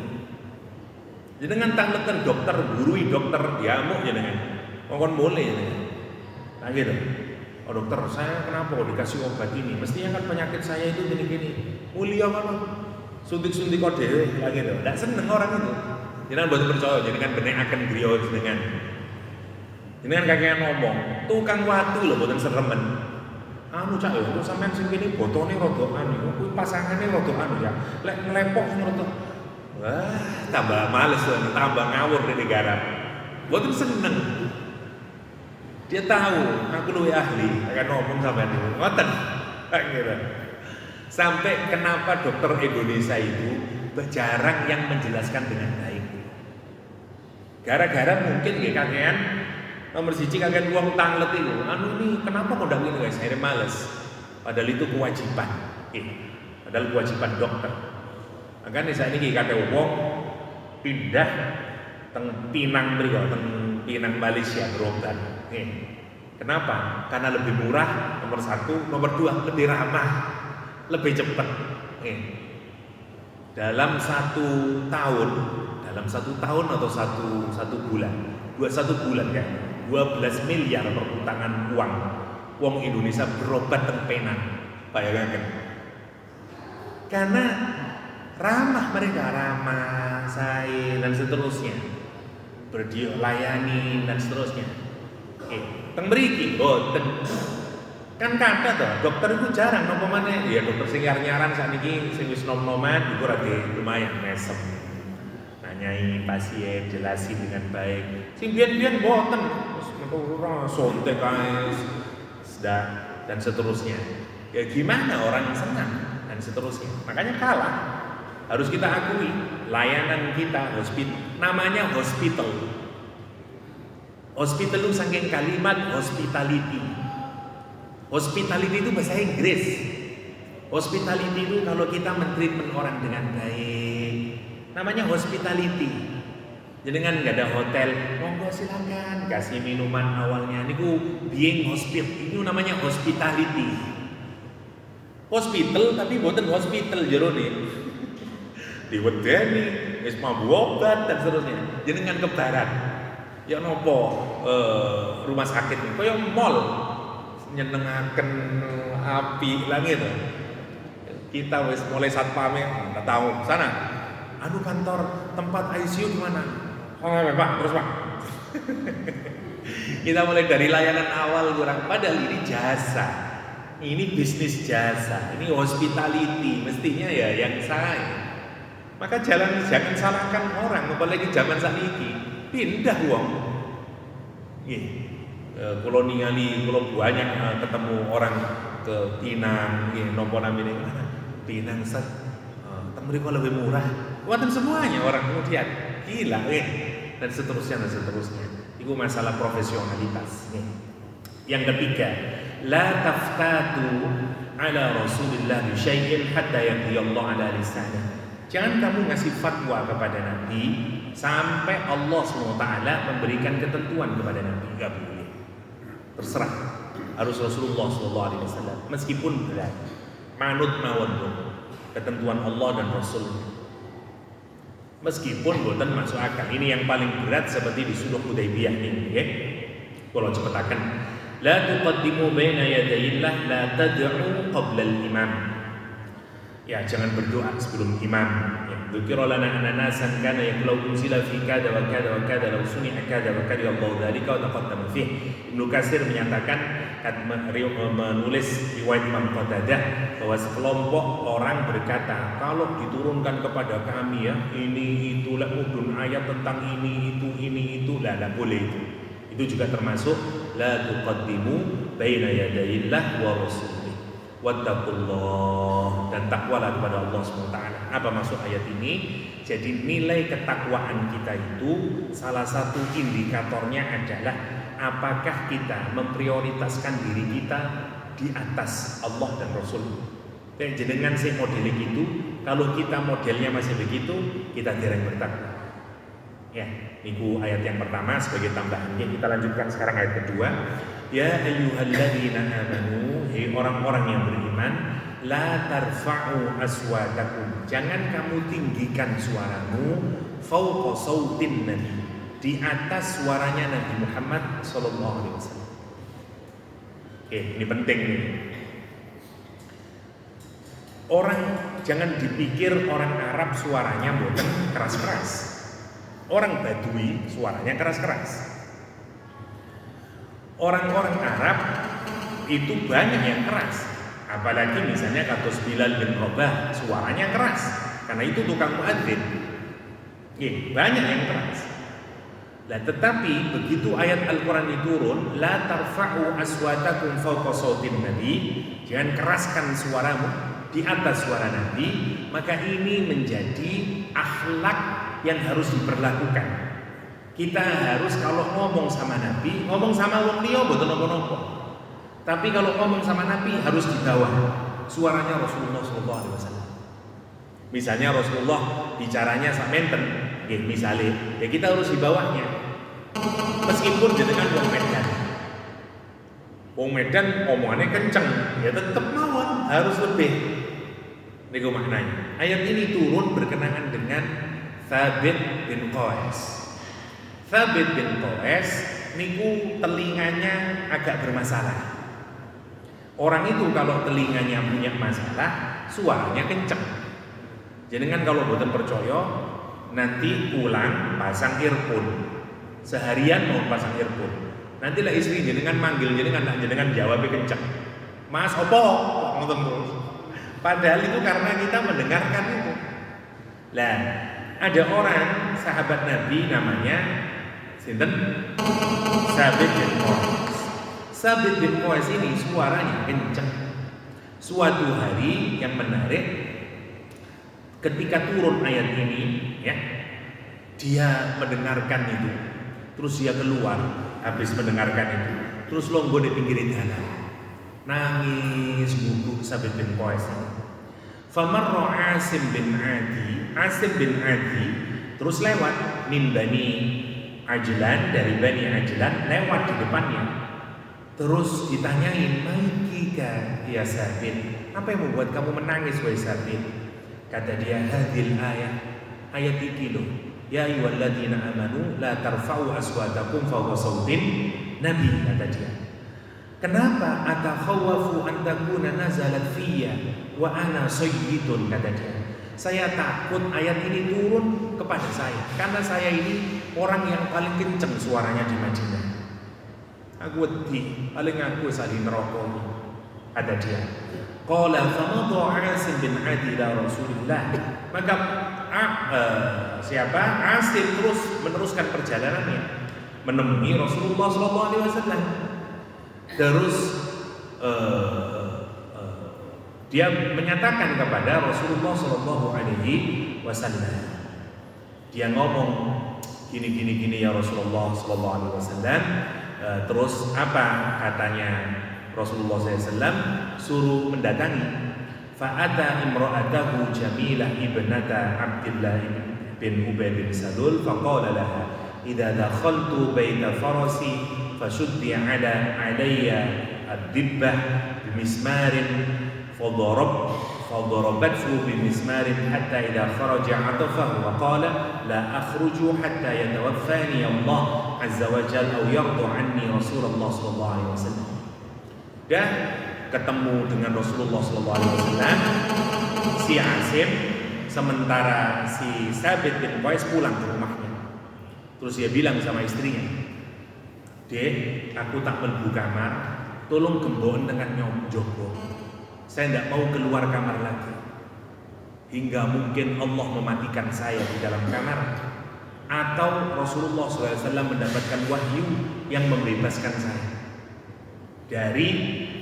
Jenengan tangleten dokter, gurui dokter diamuk jenengan. Mongkon boleh jenengan. Nah gitu. Oh dokter, saya kenapa kok dikasih obat ini? Mestinya kan penyakit saya itu gini-gini. Mulia kan suntik-suntik kok dhewe lah gitu. Ndak seneng orang itu. Jenengan boten percaya, jenengan benekaken griya jenengan. Jenengan kakean ngomong, tukang watu lho boten seremen. Anu cak yo, terus sampean sing kene botone rada anu, kuwi pasangane rada anu ya. Lek nglepok sing rada wah, tambah males lho, tambah ngawur di negara. Boten seneng. Dia tahu aku luwih ahli akan ngomong sampean niku. Ngoten. Gitu. Sampai kenapa dokter Indonesia itu jarang yang menjelaskan dengan baik. Gara-gara mungkin nggih kakean nomor siji kakean wong tanglet iku. Anu ini kenapa kok ndak ngene guys? Akhirnya males. Padahal itu kewajiban. Padahal kewajiban dokter. Makanya saat ini kate wong pindah teng Pinang mriku, teng Pinang Malaysia berobat. Kenapa? Karena lebih murah nomor satu, nomor dua lebih ramah, lebih cepat. Dalam satu tahun atau satu bulan, 21 bulan ya, 12 miliar perputaran uang Indonesia berobat teng Penang. Bayangkan. Karena ramah mereka, ramah, say dan seterusnya, berdilayani dan seterusnya. Teng mriki boten. Kan kata toh, dokter itu jarang nopo maneh. Ya dokter sing nyar-nyaran sakniki sing wis nom-noman iku rada lumayan mesem. Nanyai pasien, jelasin dengan baik. Sing biyen-biyen boten, terus ora sontek kae dan seterusnya. Ya gimana orang senang dan seterusnya. Makanya kalah. Harus kita akui layanan kita namanya hospital. Hospital itu saking kalimat hospitality. Hospitality itu bahasa Inggris. Hospitality itu kalau kita mentreatment orang dengan baik, namanya hospitality. Jadi kan nggak ada hotel, monggo silakan kasih minuman awalnya. Niku being hospital, itu namanya hospitality. Hospital tapi bukan hospital jerone. Diwedeni, wis mambu obat dan seterusnya. Jenengan ke barat. Ya nopo rumah sakit koyo mall nyenengaken api lah gitu. Kita wis mulai satpame nggak tahu sana. Anu kantor tempat ICU di mana? Oh Pak, terus Pak. Kita mulai dari layanan awal kurang, padahal ini jasa. Ini bisnis jasa, ini hospitality, mestinya ya yang saya. Maka jangan salahkan orang, apalagi zaman saiki pindah uang. Kalau ningali, kalau banyak ketemu orang ke Pinang, nopo namanya mana? Pinang set, temui kalau lebih murah. Wonten semuanya orang kemudian gila, dan seterusnya. Itu masalah profesionalitas. Yang ketiga, la taftatu ala Rasulillah bi syai'in hatta yaqdi Allah ala lisanah. Jangan kamu ngasih fatwa kepada Nabi sampai Allah SWT memberikan ketentuan kepada Nabi. Enggak boleh. Terserah. Harus Rasulullah SAW. Meskipun berat. Manut mawon ketentuan Allah dan Rasul. Meskipun boten masuk akal. Ini yang paling berat seperti di Sulh Hudaybiyah ini. Ya. Kalau cepetakan. La tuqaddimu baina yadayillah la tad'u qabla al-imam. Ya, jangan berdoa sebelum imam. Ya, dzikra lana anna nasan kana yaqulu unzila fi kada wa kada wa kada law suni'a kada wa kada Allah dzalika wa taqaddama fih. Ibnu Katsir menyatakan menulis riwayat Imam Qatadah bahwa sekelompok orang berkata, kalau diturunkan kepada kami ya ini itu lah mudun ayat tentang ini itu lah boleh itu. Itu juga termasuk la tuqaddimu baina yadayillah wa rasulih wattaqullah, dan takwalah kepada Allah SWT. Apa maksud ayat ini? Jadi nilai ketakwaan kita itu salah satu indikatornya adalah apakah kita memprioritaskan diri kita di atas Allah dan Rasul? Kayak jenengan sih modelnya gitu. Kalau kita modelnya masih begitu, kita dereng bertakwa. Ya, niku ayat yang pertama sebagai tambahannya. Kita lanjutkan sekarang ayat kedua. Ya ayyuhalladzina amanu, hei orang-orang yang beriman, la tarfa'u aswatakum, jangan kamu tinggikan suaramu fauqa sautin nabi, di atas suaranya Nabi Muhammad sallallahu alaihi wasallam. Oke, ini penting nih. Orang jangan dipikir orang Arab suaranya bukan keras-keras. Orang Badui suaranya keras-keras. Orang-orang Arab itu banyak yang keras. Apalagi misalnya kados Bilal bin Rabah, suaranya keras. Karena itu tukang muadzin. Banyak yang keras. Nah, tetapi begitu ayat Al-Quran diturun, la tarfa'u aswatakum fawqa sautin nabi, jangan keraskan suaramu di atas suara Nabi, maka ini menjadi akhlak yang harus diperlakukan. Kita harus kalau ngomong sama Nabi, ngomong sama wong liya mboten napa-napa. Tapi kalau ngomong sama Nabi harus di bawah suaranya Rasulullah SAW. Misalnya Rasulullah bicaranya sak menten, misalnya, ya kita harus di bawahnya. Meskipun jenengan wong Medan. Wong Medan omongannya kenceng, ya tetap mawon harus lebih. Niku maknanya. Ayat ini turun berkenaan dengan Thabit bin Qais. Thabit bin Qais niku telinganya agak bermasalah. Orang itu kalau telinganya punya masalah, suaranya kenceng. Jenengan kalau boten percaya, nanti pulang pasang earphone. Seharian mau pasang earphone. Nanti lah istri jenengan manggil jenengan jawabnya kenceng. Mas opo? Ngoten terus. Padahal itu karena kita mendengarkan itu. Lah, ada orang sahabat Nabi namanya sinten? Sabit bin Qais. Sabit bin Qais ini suaranya kenceng. Suatu hari yang menarik, ketika turun ayat ini, ya, dia mendengarkan itu, terus dia keluar habis mendengarkan itu, terus longgo di pinggir jalan. Nangis guguk Sabit bin Qais. Famarra Asim bin Adi. Asim bin Adi terus lewat min Bani Ajlan, dari Bani Ajlan, lewat di depannya. Terus ditanyain, "Maikika ya Sabit? Apa yang membuat kamu menangis wahai Sabit?" Kata dia, "Hadhil ayat iki loh. Ya ayyuhalladzina amanu la tarfa'u aswatakum fawqa sautin nabi," kata dia. Kenapa? Atakhawafu an takuna nazalat fiyya wa ana sayyidun, kata dia. Saya takut ayat ini turun kepada saya karena saya ini orang yang paling kenceng suaranya di Madinah. Aku wedi, paling aku sali neraka, kata dia. Qala famadha Asim bin Adi ila Rasulillah. Maka Asim terus meneruskan perjalanannya menemui Rasulullah SAW. Terus dia menyatakan kepada Rasulullah SAW. Dia ngomong gini ya Rasulullah SAW. Terus apa katanya Rasulullah SAW? Suruh mendatangi. Fa'ata imra'atahu Jamilah ibnata Abdullah bin Ubay bin Salul. Faqala laha, idza dakhaltu baita farasi fashuddi alayya ad-dibbah bimismarin fadarabathu bimismarin hatta idza kharaja atafahu wa qala la akhruju hatta yatawaffani Allah azza wa jalla aw yarda anni Rasulullah sallallahu alaihi wasallam. Dan ketemu dengan Rasulullah sallallahu alaihi wasallam, si Asim, sementara si Sabit bin Qais pulang ke rumahnya. Terus dia bilang sama istrinya, "Dek, aku tak mlebu kamar, tolong gembon dengan jogo. Saya tidak mau keluar kamar lagi. Hingga mungkin Allah mematikan saya di dalam kamar, atau Rasulullah SAW mendapatkan wahyu yang membebaskan saya dari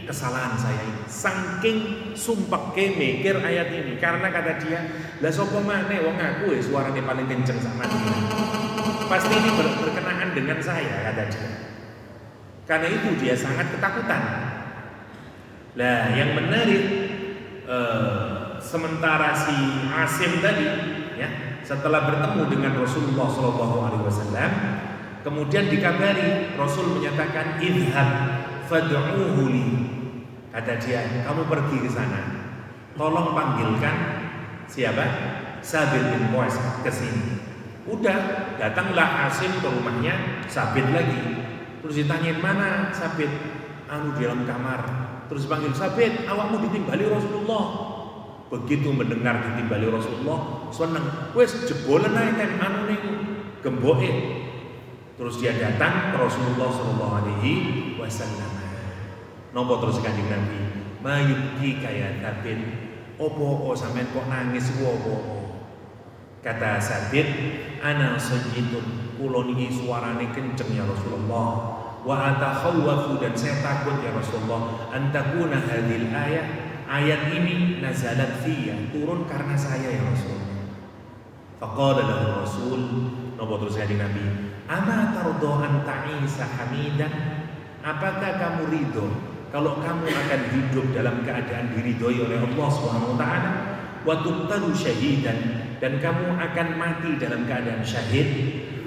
kesalahan saya ini." Saking sumpah mikir ayat ini, karena kata dia, "Lah sapa maneh wong aku suarane paling kenceng sak Madinah. Pasti ini berkenaan dengan saya," kata dia. Karena itu dia sangat ketakutan. Nah, yang menarik sementara si Asim tadi, ya, setelah bertemu dengan Rasulullah SAW, kemudian dikabari, Rasul menyatakan, idhab fad'uhu li. Kata dia, kamu pergi ke sana, tolong panggilkan siapa? Sabit bin Qais ke sini. Udah, datanglah Asim ke rumahnya Sabit lagi. Terus ditanyain, mana Sabit? Anu di dalam kamar. Terus panggil, Sabit, awakmu ditimbali Rasulullah. Begitu mendengar ditimbali Rasulullah, seneng. Wes jebolen ae ten anu niku, gemboke. Terus dia datang ke Rasulullah SAW. Nopo terus Kanjeng Nabi, mayuki kaya Sabit, opo sampean kok nangis opo? Kata Sabit, ana sayyidun, kula niki suarane kenceng ya Rasulullah. Wa atakhawwafu, dan saya takut ya Rasulullah, antakuna hadhil ayat ini nazalat fiyya, turun karena saya ya Rasulullah. Faqala lahu Rasul, nopo terus Kanjeng Nabi, ama tardo an ta'isa hamidan, apakah kamu ridho kalau kamu akan hidup dalam keadaan diridhoi oleh Allah Subhanahu wa taala, wa tuqtalu syahidan, dan kamu akan mati dalam keadaan syahid,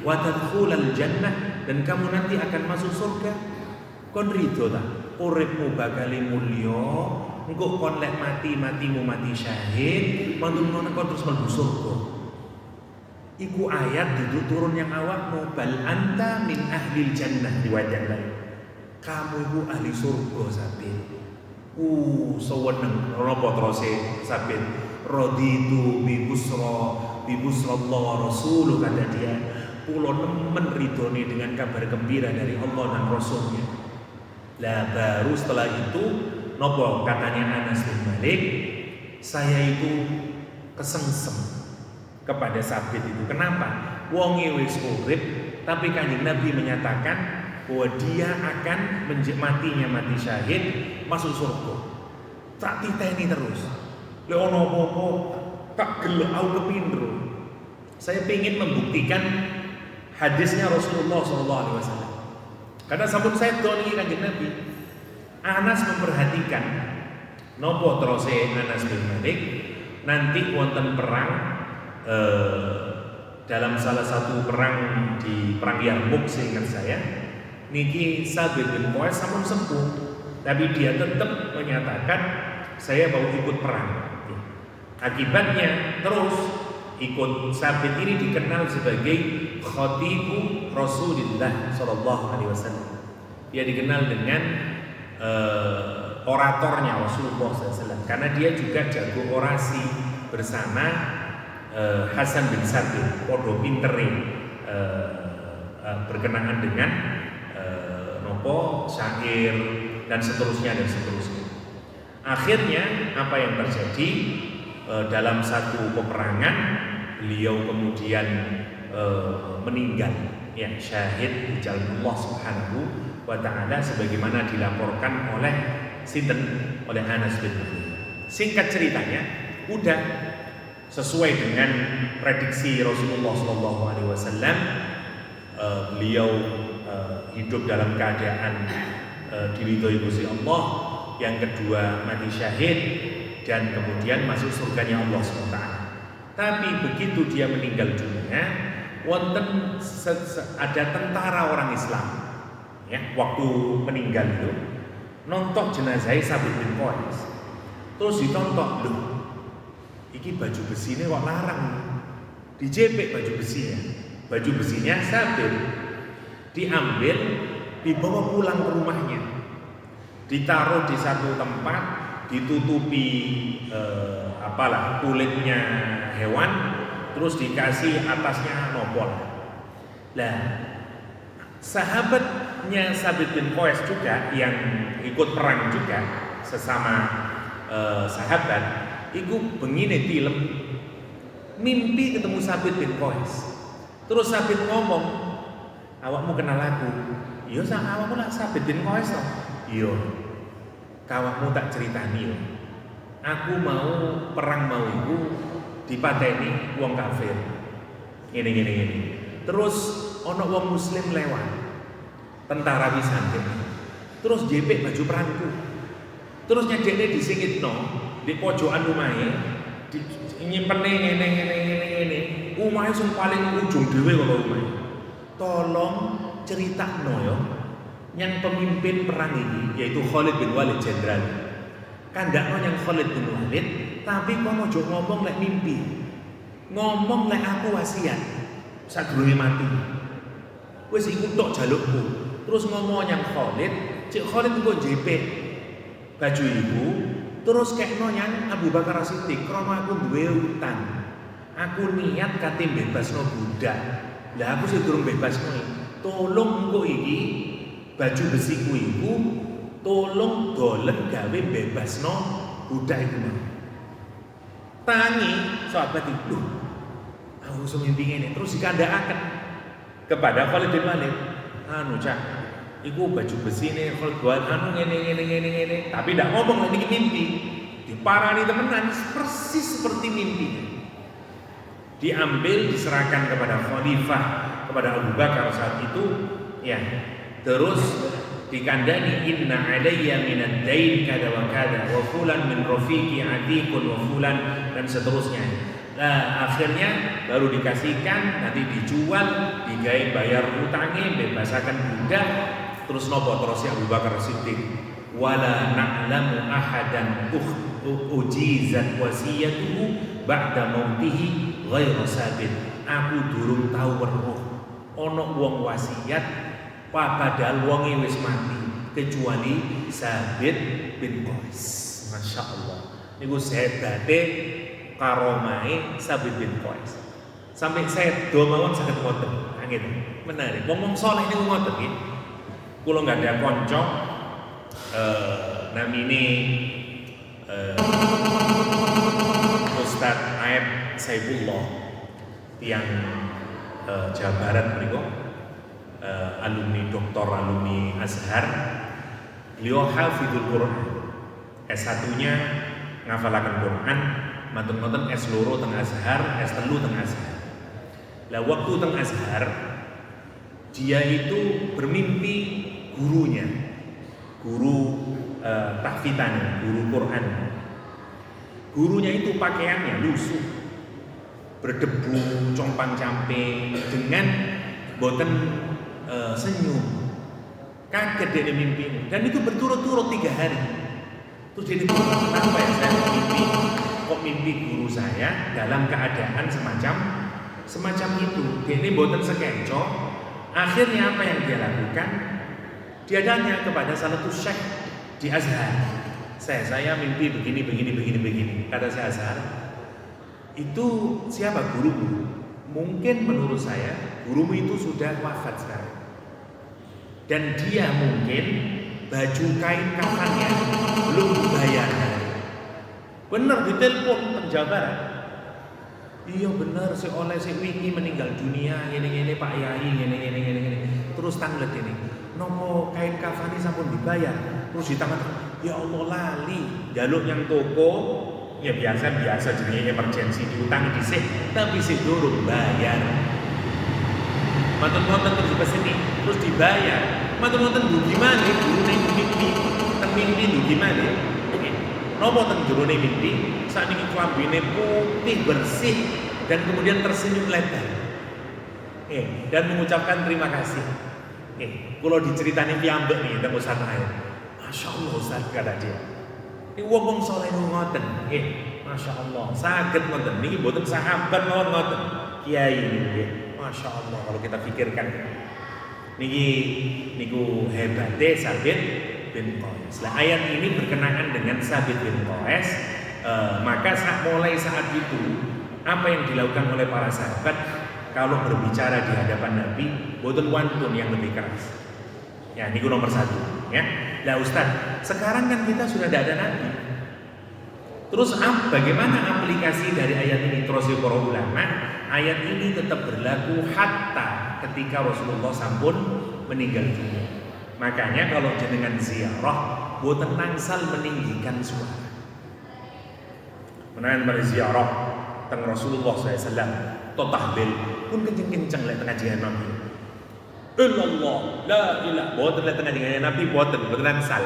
wa tadkhulal jannah, dan kamu nanti akan masuk surga. Kon ridho ta uripmu bakal mulya, engko kon lek matimu mati syahid, mantung kon terus mlebu surga. Iku ayat turun yang awakmu, bal anta min ahlil jannah, riwayat yang lain. Kamu itu ahli surga Sabit. Seweneng napa terus Sabit? Raditu bi busrallah rasul, kata dia. Kula nemen ridhone dengan kabar gembira dari Allah dan Rasulnya. Lah baru setelah itu napa katanya Anas bin Malik, saya itu kesengsem kepada Sabit itu. Kenapa? Wonge wis urip, tapi Kanjeng Nabi menyatakan bahwa dia akan mati syahid, masuk surga. Tak titeni terus. Lek ono apa-apa tak gelek aku kepindro. Saya ingin membuktikan hadisnya Rasulullah SAW. Karena sampun saya doni Kanjeng Nabi. Anas memperhatikan nopo terus Anas bin Malik nanti wonten perang dalam salah satu perang di perang Yarmuk, seingat saya, niki Sabit bin Qais sampun sembuh, tapi dia tetap menyatakan saya mau ikut perang. Akibatnya terus ikut Sabit ini dikenal sebagai khatibu Rasulullah SAW. Dia dikenal dengan oratornya Rasulullah SAW, karena dia juga jago orasi bersama Hasan bin Sabit, podo pintere berkenaan dengan nopo syair dan seterusnya. Akhirnya apa yang terjadi, dalam satu peperangan beliau kemudian meninggal, ya, syahid di jalan Allah Subhanahu wa taala, sebagaimana dilaporkan oleh oleh Anas bin Malik. Singkat ceritanya, udah sesuai dengan prediksi Rasulullah SAW, beliau hidup dalam keadaan diridhoi Gusti Allah, yang kedua mati syahid, dan kemudian masuk surganya Allah SWT. Tapi begitu dia meninggal dunia, wonten ada tentara orang Islam, ya, waktu meninggal itu nonton jenazah Sabit bin Qais. Terus ditonton, loh, iki baju besinya kok larang, dijepit baju besinya. Baju besinya Sabit diambil, dibawa pulang ke rumahnya, ditaruh di satu tempat, ditutupi kulitnya hewan, terus dikasih atasnya nopol. Lah, sahabatnya Sabit bin Qais juga yang ikut perang juga, sesama sahabat, iku begini film mimpi ketemu Sabit bin Qais. Terus Sabit ngomong, awakmu kenal aku? Iya, awakmu lah Sabit bin Qais toh? Iya. Kawakmu tak ceritani yo. Aku mau perang mau iku dipateni wong kafir. Ngene. Terus ono wong muslim lewat. Tentara pisan. terus jepek baju perangku, terus nyedekne disingitno di pojokan omahe, nyimpen ngene. Omahe sing paling ujung dhewe karo omahe. Tolong critakno ya, yang pemimpin perang ini yaitu Khalid bin Walid jenderal. Kandakno yang Khalid bin Walid, tapi kono ojo ngomong lek mimpi. Ngomong lek aku wasiat sadurunge mati. Wis iku tok jalukku. Terus ngomong yang Khalid, cek Khalid engko jepek baju iku, terus kekno yang Abu Bakar As-Siddiq, krana aku duwe utang. Aku niat kate bebasno budak. Lah aku sing durung bebasno. Tolong engko iki baju besiku iku tolong dolen gawe bebasno budak iku. Tangi sahabat itu, aku semimpi ngene terus dikandhakaken kepada Khalid bin Walid. Cak, iku baju besi nih Khalid buat ngene. Tapi ndak ngomong ini mimpi. Diparani temenan persis seperti mimpi. Diambil diserahkan kepada khalifah, kepada Abu Bakar saat itu, ya. Terus dikandani inna alayya minad dain kada wa kada wa fulan min rafiqi atiqun wa fulan dan seterusnya. Nah, akhirnya baru dikasihkan, nanti dijual, digawe bayar utangnya, bebasakan budak. Terus nopo terus Abu Bakar Siddiq wala na'lamu ahadan ujizat wasiyatuhu ba'da mautihi ghairu sabit. Aku durung tahu weruh ana wong wasiat padahal wonge wis mati kecuali Sabit bin Qais. Masya Allah, niku hebate karomahe Sabit bin Qais. Sampai saya do mawon saged ngoten. Angin menarik. Ngomong saleh niku ngoten nggih. Kula enggak ada kanca namine Ustaz Aib Saifullah yang Jawa Barat mriku, alumni doktor alumni Azhar. Beliau hafizul Quran, S1-nya ngafalaken Quran, matur-matur S2 teng Azhar, S3 teng Azhar. Lah waktu teng Azhar dia itu bermimpi gurunya, guru tahfidzan, guru Quran. Gurunya itu pakaiannya lusuh, berdebu, compang-camping, dengan boten senyum. Kaget dia mimpi, dan itu berturut-turut 3 hari. Terus dia bilang, kenapa ya saya mimpi? Kok mimpi guru saya dalam keadaan semacam itu? Dia ini boten sekencok. Akhirnya apa yang dia lakukan? Dia tanya kepada salah satu syekh di Azhar. Saya mimpi begini. Kata saya Azhar, itu siapa gurumu? Mungkin menurut saya gurumu itu sudah wafat sekarang. Dan dia mungkin baju kain kafannya belum dibayar. Bener ditelepon teng Jawa Barat. Iya bener si oleh si wingi meninggal dunia ngene Pak Yai ngene. Terus tanglet ini. Nopo kain kafani sampun dibayar. Terus ditanglet, ya Allah lali, jaluk yang toko ya biasa jenenge emergency diutang dhisik tapi sik durung bayar. Matur-matur terus peseni, terus dibayar. Matur-matur dugi maneh gurune mimpi. Teng mimpi dugi maneh. Napa teng jerone mimpi sakniki klambine putih bersih dan kemudian tersenyum lebar. Dan mengucapkan terima kasih. Kula diceritani piyambak nih teng Ustaz Air. Masya Allah Ustaz kata dia. Ini wong saleh ngoten. Masya Allah, saged ngoten. Niki mboten sahabat mawon ngoten. Kiai nggih. Masya Allah kalau kita pikirkan. Niku hebate Sabit bin Qais. Lah ayat ini berkenaan dengan Sabit bin Qais. Maka mulai saat itu apa yang dilakukan oleh para sahabat kalau berbicara di hadapan Nabi, boten wantun yang lebih keras. Ya, niku nomor 1, ya. Lah Ustaz, sekarang kan kita sudah tidak ada Nabi. Terus bagaimana aplikasi dari ayat ini? Terus para ulama, ayat ini tetap berlaku hatta ketika Rasulullah sampun meninggal dunia. Makanya kalau jenengan ziarah, boten nangsal meninggikan suara. Menawan pada ziarah teng Rasulullah SAW, to tahlil pun kenceng-kenceng lek pengajian Nabi. illallah la ilaha boten tengah dengan Nabi boten angsal.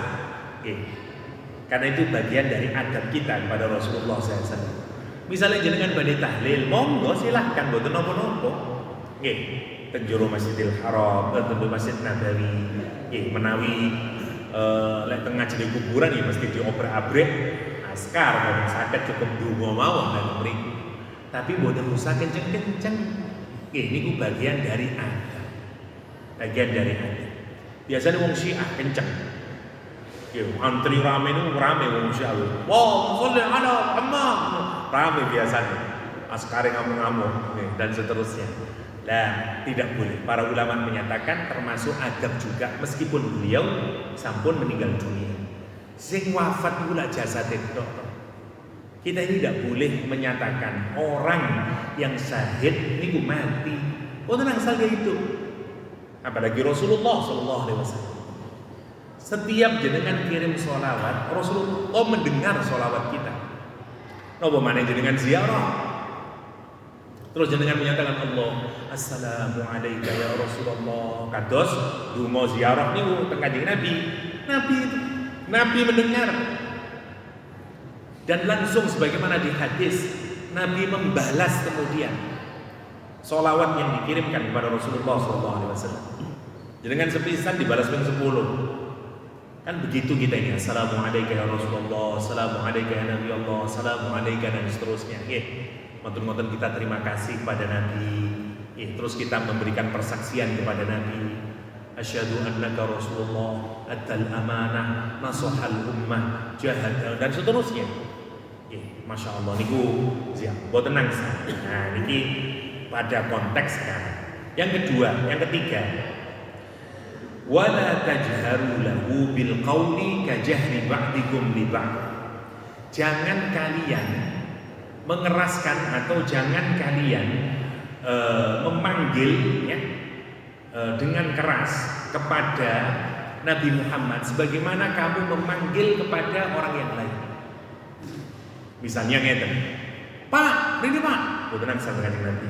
Karena itu bagian dari adab kita kepada Rasulullah SAW. Misalnya jenengan badhe tahlil, monggo silahkan boten napa-napa. Nggih, teng jero Masjidil Haram, teng Masjid Nabawi. Nggih, menawi lek teng ngaji kuburan ya mesti diobrak-abrik askar boten saged cukup donga mawon lan mriki. Tapi boten usah kenceng-kenceng. Nggih, niku bagian dari adab. Bagian dari adab. Biasanya wong Syiah kenceng. Antri rame itu rame wong Syiah. Wow, sholli ala Muhammad. Rame biasanya. Askari ngamuk-ngamuk dan seterusnya. Nah, tidak boleh. Para ulama menyatakan termasuk adab juga meskipun beliau sampun meninggal dunia. Sing wafat kula jasad itu. Kita ini tidak boleh menyatakan orang yang syahid niku mati. Boten angsal itu. Apalagi Rasulullah sallallahu alaihi wasallam. Setiap jenengan kirim sholawat, Rasulullah mendengar sholawat kita. Napa maneh jenengan ziarah? Terus jenengan menyatakan Allah, assalamu alayka ya Rasulullah. Kados donga ziarah niku teng Kanjeng Nabi. Nabi mendengar. Dan langsung sebagaimana di hadis, Nabi membalas kemudian sholawat yang dikirimkan kepada Rasulullah SAW. Jenengan sepisan dibalas ping 10. Kan begitu kita ini, assalamualaikum ya Rasulullah, assalamualaikum ya Nabi Allah, assalamualaikum dan seterusnya. Matur-matur kita terima kasih kepada Nabi. Terus kita memberikan persaksian kepada Nabi. Asyhadu annaka Rasulullah, atal amanah, nasahal ummah, jahad dan seterusnya. Masya Allah niku siap. Boten nangsa. Nah niki pada konteks sekarang. Yang ketiga. Wala tajharu lahu bil qawli kajahri ba'dikum li ba'd. Jangan kalian mengeraskan atau jangan kalian memanggil ya, dengan keras kepada Nabi Muhammad sebagaimana kamu memanggil kepada orang yang lain. Misalnya ngeten. Pak, ini Pak, boten angsal dengan Nabi.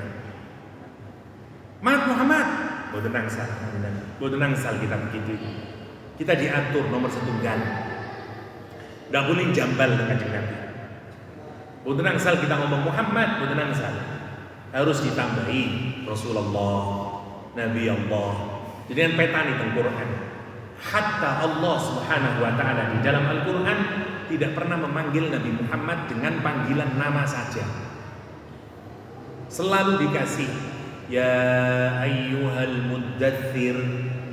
Muhammad, boten angsal. Boten angsal kita begitu. Kita diatur nomor setunggal. Enggak boleh jambal dengan Nabi. Boten angsal kita ngomong Muhammad, boten angsal. Harus ditambahi Rasulullah, Nabi Allah. Jadi yang petani teng Quran. Hatta Allah Subhanahu wa taala di dalam Al-Qur'an tidak pernah memanggil Nabi Muhammad dengan panggilan nama saja. Selalu dikasih ya ayyuhal muddatsir,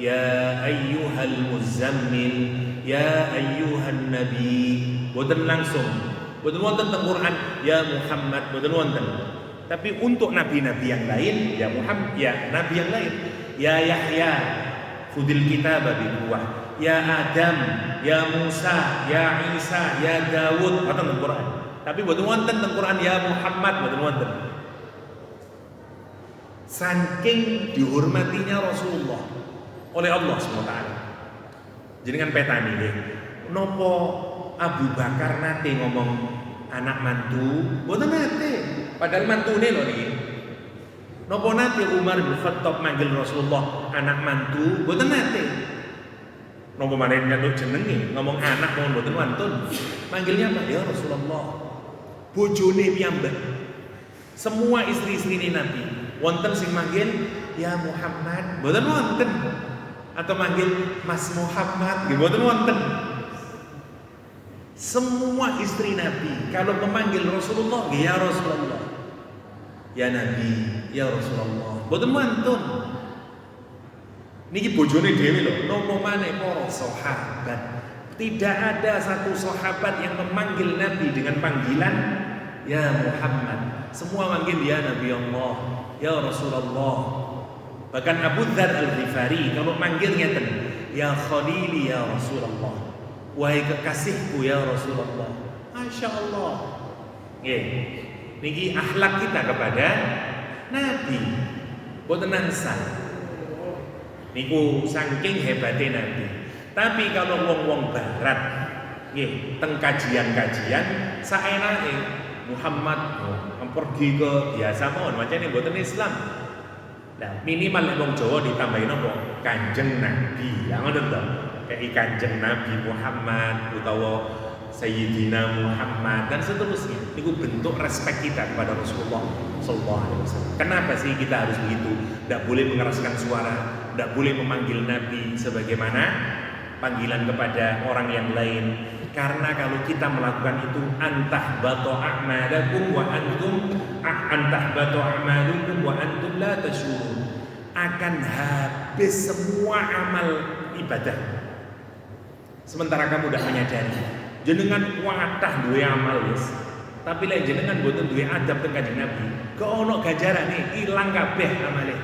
ya ayyuhal muzammil, ya ayyuhan nabi. Boten langsung, boten wonten teng Quran ya Muhammad, boten wonten. Tapi untuk nabi-nabi yang lain ya Muhammad, ya nabi yang lain ya Yahya khudil kitaba bi quwwah, ya Adam, ya Musa, ya Isa, ya Daud, wonten teng Quran. Tapi boten wonten teng Quran ya Muhammad, boten wonten. Saking dihormatinya Rasulullah oleh Allah SWT. Jenengan petani deh. Nopo Abu Bakar nate ngomong anak mantu, boten nate. Padahal mantune lho niki. Nopo nate Umar bin Khattab manggil Rasulullah anak mantu, boten nate. Nopo maneh nyandut jenenge, ngomong anak ngomong boten wantun. Manggilnya apa? Ya Rasulullah. Bojone piyambak. Semua istri-istri Nabi wonten sing manggil ya Muhammad, mboten wonten. Atau manggil Mas Muhammad, nggih mboten wonten. Semua istri Nabi kalau memanggil Rasulullah, ya Rasulullah. Ya Nabi, ya Rasulullah. Mboten wonten. Niki bojone dhewe lho, napa maneh para sahabat. Tidak ada satu sahabat yang memanggil Nabi dengan panggilan ya Muhammad. Semua manggil ya Nabi Allah, ya Rasulullah. Bahkan Abu Dzar Al-Ghifari kalau manggil ngeten, ya Khalili ya Rasulullah. Wahai kekasihku ya Rasulullah. Masya Allah. Nggih. Niki akhlak kita kepada Nabi. Boten nangsal. Niku saking hebatnya Nabi. Tapi kalau wong-wong barat nggih teng kajian-kajian saenake Muhammad pergi ke biasa mawon macane mboten Islam. Nah, minimal nek wong Jawa ditambahin apa? Kanjeng Nabi. Lah ngoten to. Kayak Kanjeng Nabi Muhammad utawa Sayyidina Muhammad dan seterusnya. Itu bentuk respek kita kepada Rasulullah sallallahu alaihi wasallam. Kenapa sih kita harus begitu? Tidak boleh mengeraskan suara, tidak boleh memanggil Nabi sebagaimana panggilan kepada orang yang lain. Karena kalau kita melakukan itu antahbatu a'malakum wa antum la tashurun, akan habis semua amal ibadah sementara kamu tidak menyadari. Jenengan kuatah duwe amal wis, tapi lek jenengan mboten duwe adab teng Kanjeng Nabi, kok ono ganjarane ilang kabeh amale.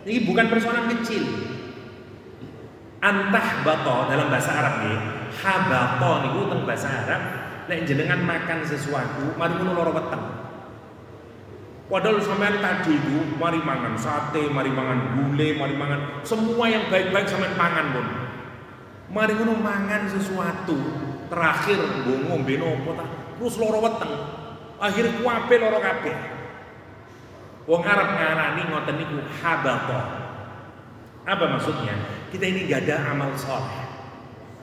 Ini bukan persoalan kecil. Antahbata dalam bahasa Arab nih, habata niku teng bahasa Arab nek jenengan makan sesuatu mari ngono lara weteng. Padahal sampean tadi itu mari mangan sate, mari mangan gulai, mari mangan semua yang baik-baik sampean pangan pun. Mari ngono mangan sesuatu terakhir ngombe nopo ta terus lara weteng. Akhir kuape lara kabeh. Wong Arab ngarani ngoten niku habata. Apa maksudnya? Kita ini gak ada amal soleh,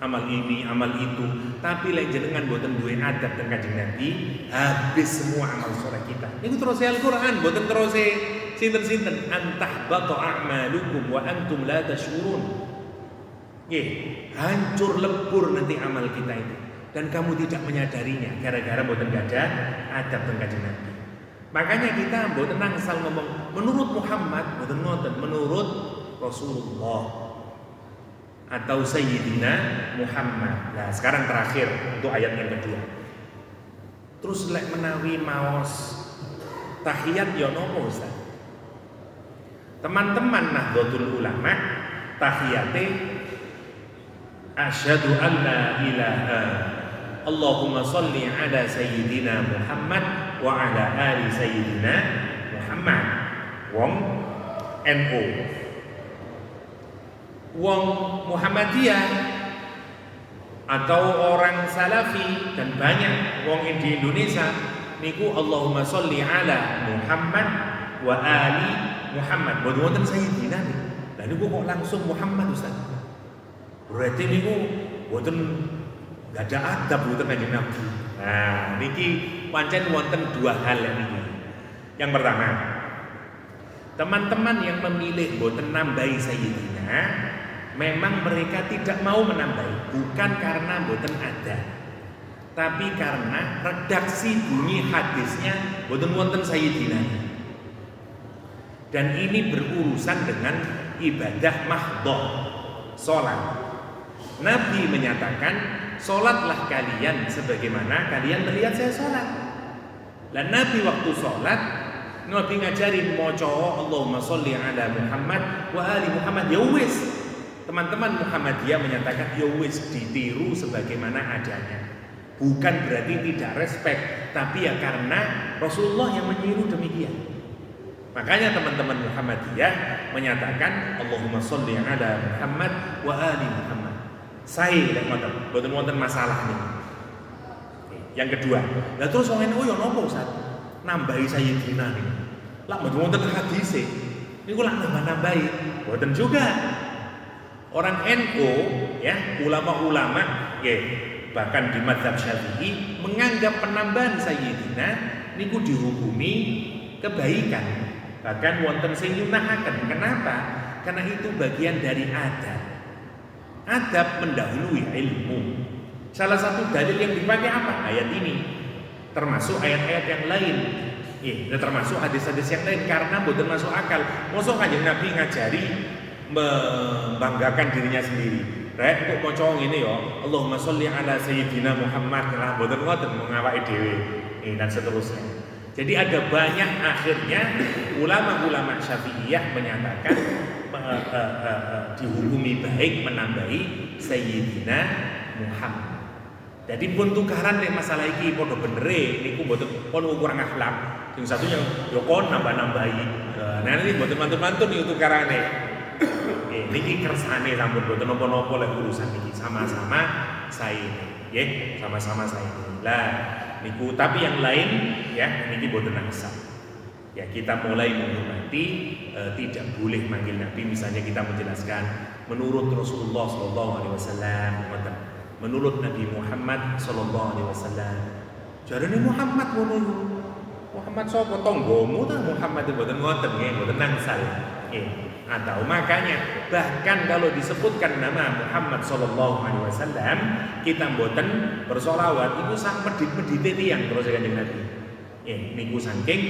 amal ini, amal itu. Tapi lek jenengan boten duwe adab teng Kanjeng Nabi, habis semua amal soleh kita. Niku terus Al-Qur'an, boten terus sinten-sinten. Antahbata a'malukum wa antum la tashurun. Nggih, hancur lebur nanti amal kita itu. Dan kamu tidak menyadarinya gara-gara boten gak ada adab teng Kanjeng Nabi. Makanya kita boten nangsal ngomong menurut Muhammad, boten ngoten, menurut Rasulullah atau Sayyidina Muhammad. Nah, sekarang terakhir untuk ayat yang kedua. Terus lek menawi maos tahiyat ya nopo Ustaz? Teman-teman Nahdlatul Ulama tahiyate asyhadu an la ilaha Allahumma sholli ala sayyidina Muhammad wa ala ali sayyidina Muhammad. Wong NU, wong Muhammadiyah atau orang Salafi dan banyak wong di Indonesia niku Allahumma sholli ala Muhammad wa ali Muhammad. Boten wonten sayyidina nih. Lah niku kok langsung Muhammad Ustaz. Berarti niku boten gak ada adab boten Kanjeng Nabi. Nah, niki pancen wonten dua hal niki. Yang pertama, teman-teman yang memilih boten nambahi sayyidina, memang mereka tidak mau menambahi, bukan karena boten ada, tapi karena redaksi bunyi hadisnya boten wonten sayyidina. Dan ini berurusan dengan ibadah mahdhah, salat. Nabi menyatakan, "Salatlah kalian sebagaimana kalian melihat saya salat." Dan Nabi waktu salat, Nabi ngajarin maca Allahumma sholli ala Muhammad wa ali Muhammad. Ya wis, teman-teman Muhammadiyah menyatakan ya wis ditiru sebagaimana adanya. Bukan berarti tidak respect, tapi ya karena Rasulullah yang menyuruh demikian. Makanya teman-teman Muhammadiyah menyatakan Allahumma sholli ala Muhammad wa ali Muhammad. Saya tidak boten wonten masalah nih. Yang kedua, lah terus wong NU yo nopo Ustaz? Nambahi sayyidina nih. Lah mboten wonten hadis e. Niku lak nambah-nambahi. Boten juga. Orang NU ya, ulama-ulama nggih, bahkan di mazhab Syafi'i menganggap penambahan sayyidina niku dihukumi kebaikan. Bahkan wonten sing nyunahaken. Kenapa? Karena itu bagian dari adab. Adab mendahului ilmu. Salah satu dalil yang dipakai apa? Ayat ini. Termasuk ayat-ayat yang lain. Termasuk hadis-hadis yang lain karena boten masuk akal. Mosok Kanjeng Nabi ngajari membanggakan dirinya sendiri. Rek kok maca ngene ya, Allahumma sholli ala sayyidina Muhammad lah boten ngoten mengawake dhewe. Dan seterusnya. Jadi ada banyak akhirnya ulama-ulama Syafi'iyah menyatakan dihukumi baik menambahi Sayyidina Muhammad. Jadi pun tukaran nek masalah iki padha bener niku mboten pun kurang akhlak. Sing satunya yo kon nambah-nambahi. Nah niki mboten mantun-mantun iki tukarane. Niki kersane sampun mboten napa-napa lek urusan iki sama-sama sae. Nggih, sama-sama sae. Lah niku tapi yang lain ya niki mboten nangsal. Ya kita mulai menghormati, tidak boleh manggil Nabi. Misalnya kita menjelaskan menurut Rasulullah Sallallahu Alaihi Wasallam, menurut Nabi Muhammad Sallallahu Alaihi Wasallam. Jarane Muhammad ngono. Muhammad sapa tanggomu ta Muhammad mboten ngoten nggih, mboten nangsal. Nggih. Atau makanya bahkan kalau disebutkan nama Muhammad Sallallahu Alaihi Wasallam kita mboten bersolawat itu sak medhit-medhite tiyang terus Kanjeng Nabi. Niku saking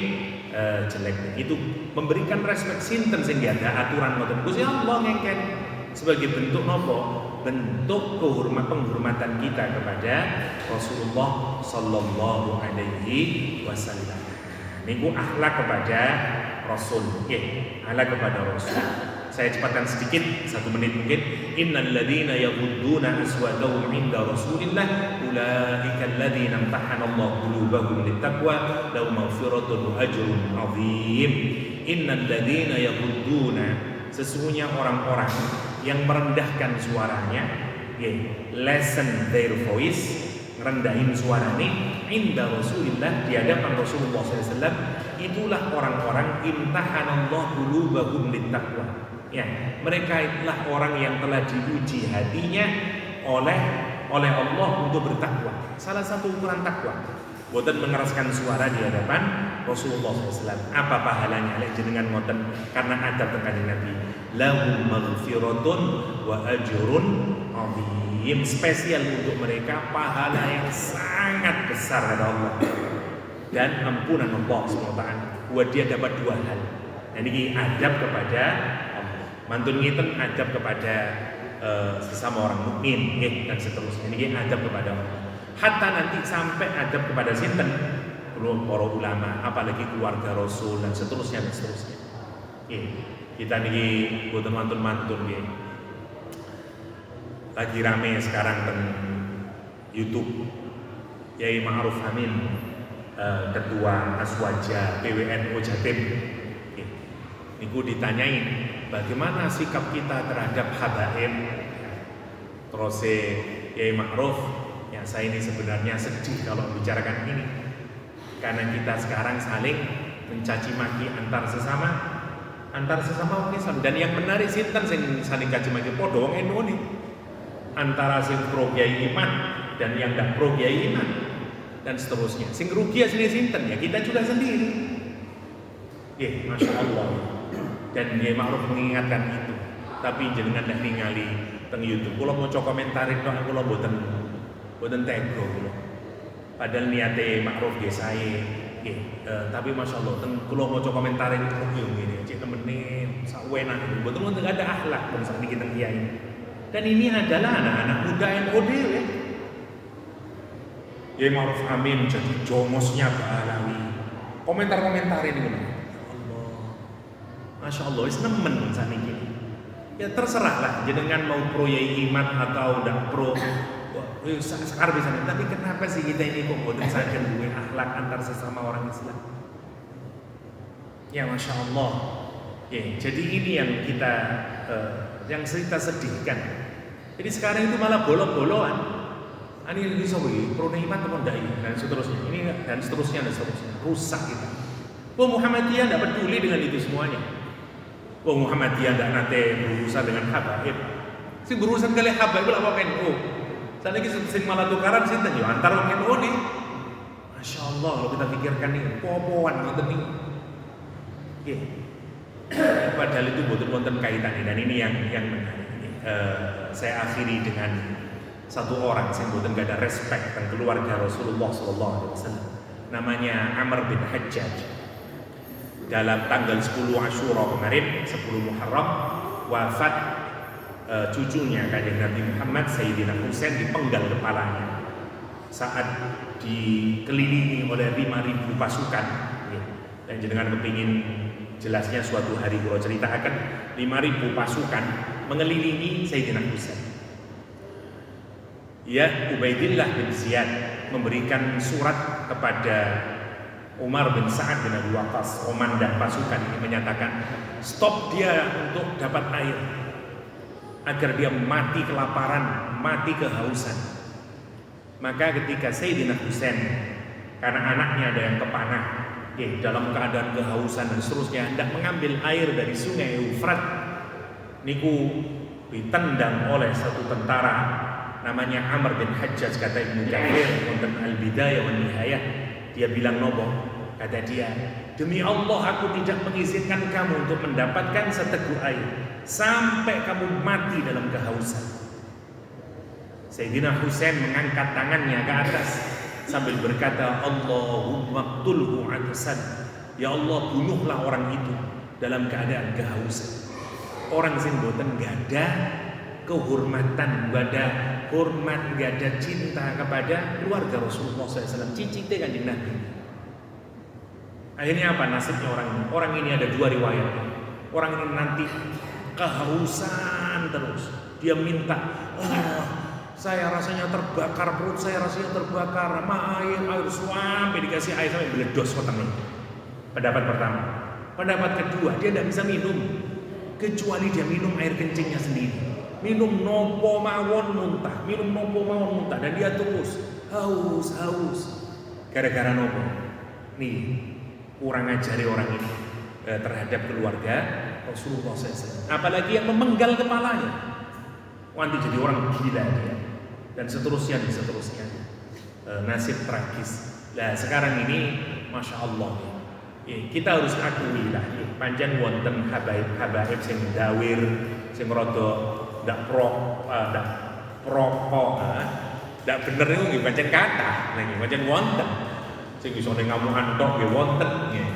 jelek itu memberikan respect sinten sing ada aturan ngoten Gusti Allah ngengken sebagai bentuk nopo, bentuk penghormatan kita kepada Rasulullah Sallallahu Alaihi Wasallam. Niku akhlak kepada Rasul, akhlak kepada Rasul. Saya cepatkan sedikit, 1 menit mungkin. Innal ladzina yaghudduna aswatahum 'inda Rasulillah ulaika alladzina imtahana Allah qulubahum littaqwa lahum maghfiratun wa ajrun 'adzim. Innal ladzina yaghudduna, sesungguhnya orang-orang yang merendahkan suaranya, lessen their voice, ngerendahin suaranya inda Rasulillah, di hadapan Rasulullah SAW, itulah orang-orang imtahanallahu qulubahum littaqwa. Ya, mereka itulah orang yang telah diuji hatinya oleh Allah untuk bertakwa. Salah satu ukuran takwa, boten mengeraskan suara di hadapan Rasulullah SAW. Apa pahalanya? Lek jenengan ngoten karena adab Kanjeng Nabi. Lahum maghfiratun wa ajrun 'adzim. Spesial untuk mereka pahala yang sangat besar kata Allah dan ampunan Allah SWT. Buat dia dapat 2 hal. Dan ini adab kepada mantun ngiten, adab kepada sesama orang mukmin dan seterusnya. Ini adab kepada Allah. Hatta nanti sampai adab kepada sinten para ulama, apalagi keluarga Rasul dan seterusnya dan seterusnya. Kita niki boten mantun-mantun nggih. Lagi rame sekarang teng YouTube Yai Ma'ruf Amin, ketua Aswaja PWNU Jatim. Niku ditanyain bagaimana sikap kita terhadap habaib. Terus Yai Ma'ruf, ya saya ini sebenarnya sedih kalau membicarakan ini, karena kita sekarang saling mencaci maki antar sesama umat Islam. Dan yang menarik sinten sing saling caci maki padha wong NU nih, antara sing pro kiai iman dan yang ndak pro kiai iman dan seterusnya. Sing rugi asline sinten? Ya kita juga sendiri. Masya Allah. Dan Yai Ma'ruf mengingatkan itu. Tapi jenengan ndak ningali teng YouTube. Kula maca komentarin tok kula boten tega kula. Padahal niate Yai Ma'ruf nggih sae. Tapi Masya Allah teng kula maca komentarin kok yo ngene, cek temenin sak wenake. Boten ada akhlak bangsa niki teng kiai. Dan ini adalah anak-anak muda NU dhewe. Yai Ma'ruf Amin jadi jongosnya Pak Alawi. Komentar-komentar ini ya Allah. Masya Allah, wis nemen saniki. Ya terserahlah jenengan mau pro Yai Iman atau ndak pro. Sakar bisa, tapi kenapa sih kita ini kok boten saged duwe akhlak antar sesama orang Islam? Ya Masya Allah. Jadi ini yang kita sedihkan. Jadi sekarang itu malah bolok-bolokan. Ini bisa pro iman atau tidak ini dan seterusnya. Ini dan seterusnya. Rusak kita. Muhammadiyah tidak peduli dengan itu semuanya. Muhammadiyah tidak nanti berurusan dengan habaib. Si berurusan kali habaib apa NU? Saat ini sing malah tukaran sinten yo antara NU nih. Masya Allah kalau kita pikirkan nih, popoan ngoten nih. Padahal itu boten kaitannya, dan ini yang menarik. Saya akhiri dengan satu orang yang boten gak ada respect dan keluarga Rasulullah SAW. Namanya Amr bin Hajjaj. Dalam tanggal 10 Asyura kemarin, 10 Muharram, wafat cucunya Kanjeng Nabi Muhammad Sayyidina Husain dipenggal kepalanya saat dikelilingi oleh 5.000 pasukan. Dan jenengan kepingin jelasnya suatu hari kalau ceritakan 5.000 pasukan mengelilingi Sayyidina Husain. Ya, Ubaidillah bin Ziyad memberikan surat kepada Umar bin Sa'ad bin Abi Waqqas, komandan pasukan ini, menyatakan stop dia untuk dapat air agar dia mati kelaparan, mati kehausan. Maka ketika Sayyidina Husain, karena anaknya ada yang kepanah, dalam keadaan kehausan dan seterusnya hendak mengambil air dari sungai Eufrat niku ditendang oleh satu tentara namanya Amr bin Hajjaj, kata Ibnu Katsir wonten Al-Bidayah wan Nihayah. Dia bilang nopo, kata dia, demi Allah aku tidak mengizinkan kamu untuk mendapatkan seteguk air sampai kamu mati dalam kehausan. Sayyidina Husain mengangkat tangannya ke atas sambil berkata, Allahumma qtulhu atasan, ya Allah bunuhlah orang itu dalam keadaan kehausan. Orang sing boten gada kehormatan, gada hormat, gada cinta kepada keluarga Rasulullah SAW, cicite kanjeng Nabi. Akhirnya apa nasibnya orang ini? Orang ini ada dua riwayat. Orang ini nanti kehausan terus. Dia minta, saya rasanya terbakar, perut saya rasanya terbakar, air sampai dikasih air sampai meledos kotaknya. Pendapat pertama. Pendapat kedua, dia tidak bisa minum kecuali dia minum air kencingnya sendiri. Minum nopo mawon muntah, minum nopo mawon muntah, dan dia terus haus. Gara-gara nopo? Nih, kurang ajari orang ini terhadap keluarga Rasulullah SAW. Apalagi yang memenggal kepalanya. Nanti jadi orang gila dia. Dan seterusnya. Nasib tragis. Nah sekarang ini Masya Allah kita harus akui lah panjang wonten habaib sing dawir sing rada ndak prokok ndak bener niku nggih pancen kathah nggih pancen wonten sing iso ngamukan tok nggih wonten nggih.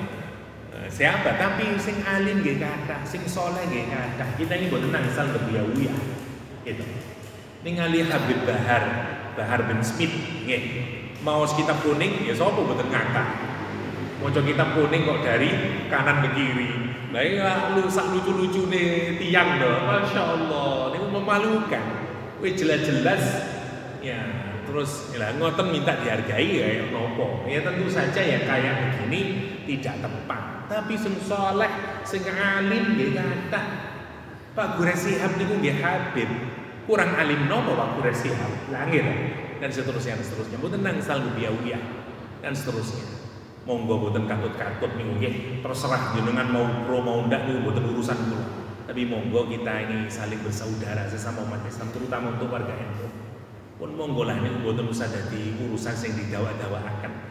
Siapa tapi sing alim nggih kathah, sing saleh nggih kathah. Kita ini mboten nangsal bebiawiyah gitu. Ningali Habib Bahar bin Smith nggih. Maos kitab kuning ya sapa mboten ngakak. Maca kitab kuning kok dari kanan ke kiri. Lah iya lu sak lucu-lucune tiyang lho. Masyaallah, niku memalukan. Wis jelas-jelas ya terus ya ngoten minta dihargai ya nopo. Ya tentu saja ya kayak begini tidak tepat. Tapi sing saleh, sing alim nggih kathah. Pak Gures Shihab niku nggih Habib. Kurang alim nopo Pak Gures Shihab? Lah nggih dan seterusnya. Mboten nangsal biawiyah dan seterusnya. Monggo boten katut-katut niku nggih, terserah jenengan mau pro mau ndak niku boten urusan kula. Tapi monggo kita ini saling bersaudara sesama umat Islam terutama untuk warga NU. Pun monggo lah niku boten usah dadi urusan sing didawa-dawaaken.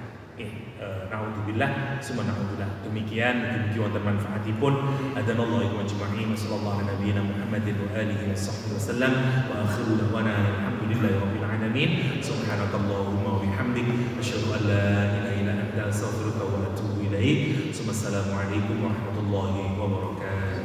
Naudzubillah summa naudzubillah. Demikian wonten manfaatipun. Adanallahu wa ajma'in. Sallallahu ala nabiyina Muhammadin wa alihi washabbihi wasallam. Wa akhiru da'wana alhamdulillahi rabbil alamin. Subhanakallahumma wa bihamdik asyhadu an la ilaha illa anta astaghfiruka wa atubu ilaik. Assalamualaikum warahmatullahi wabarakatuh.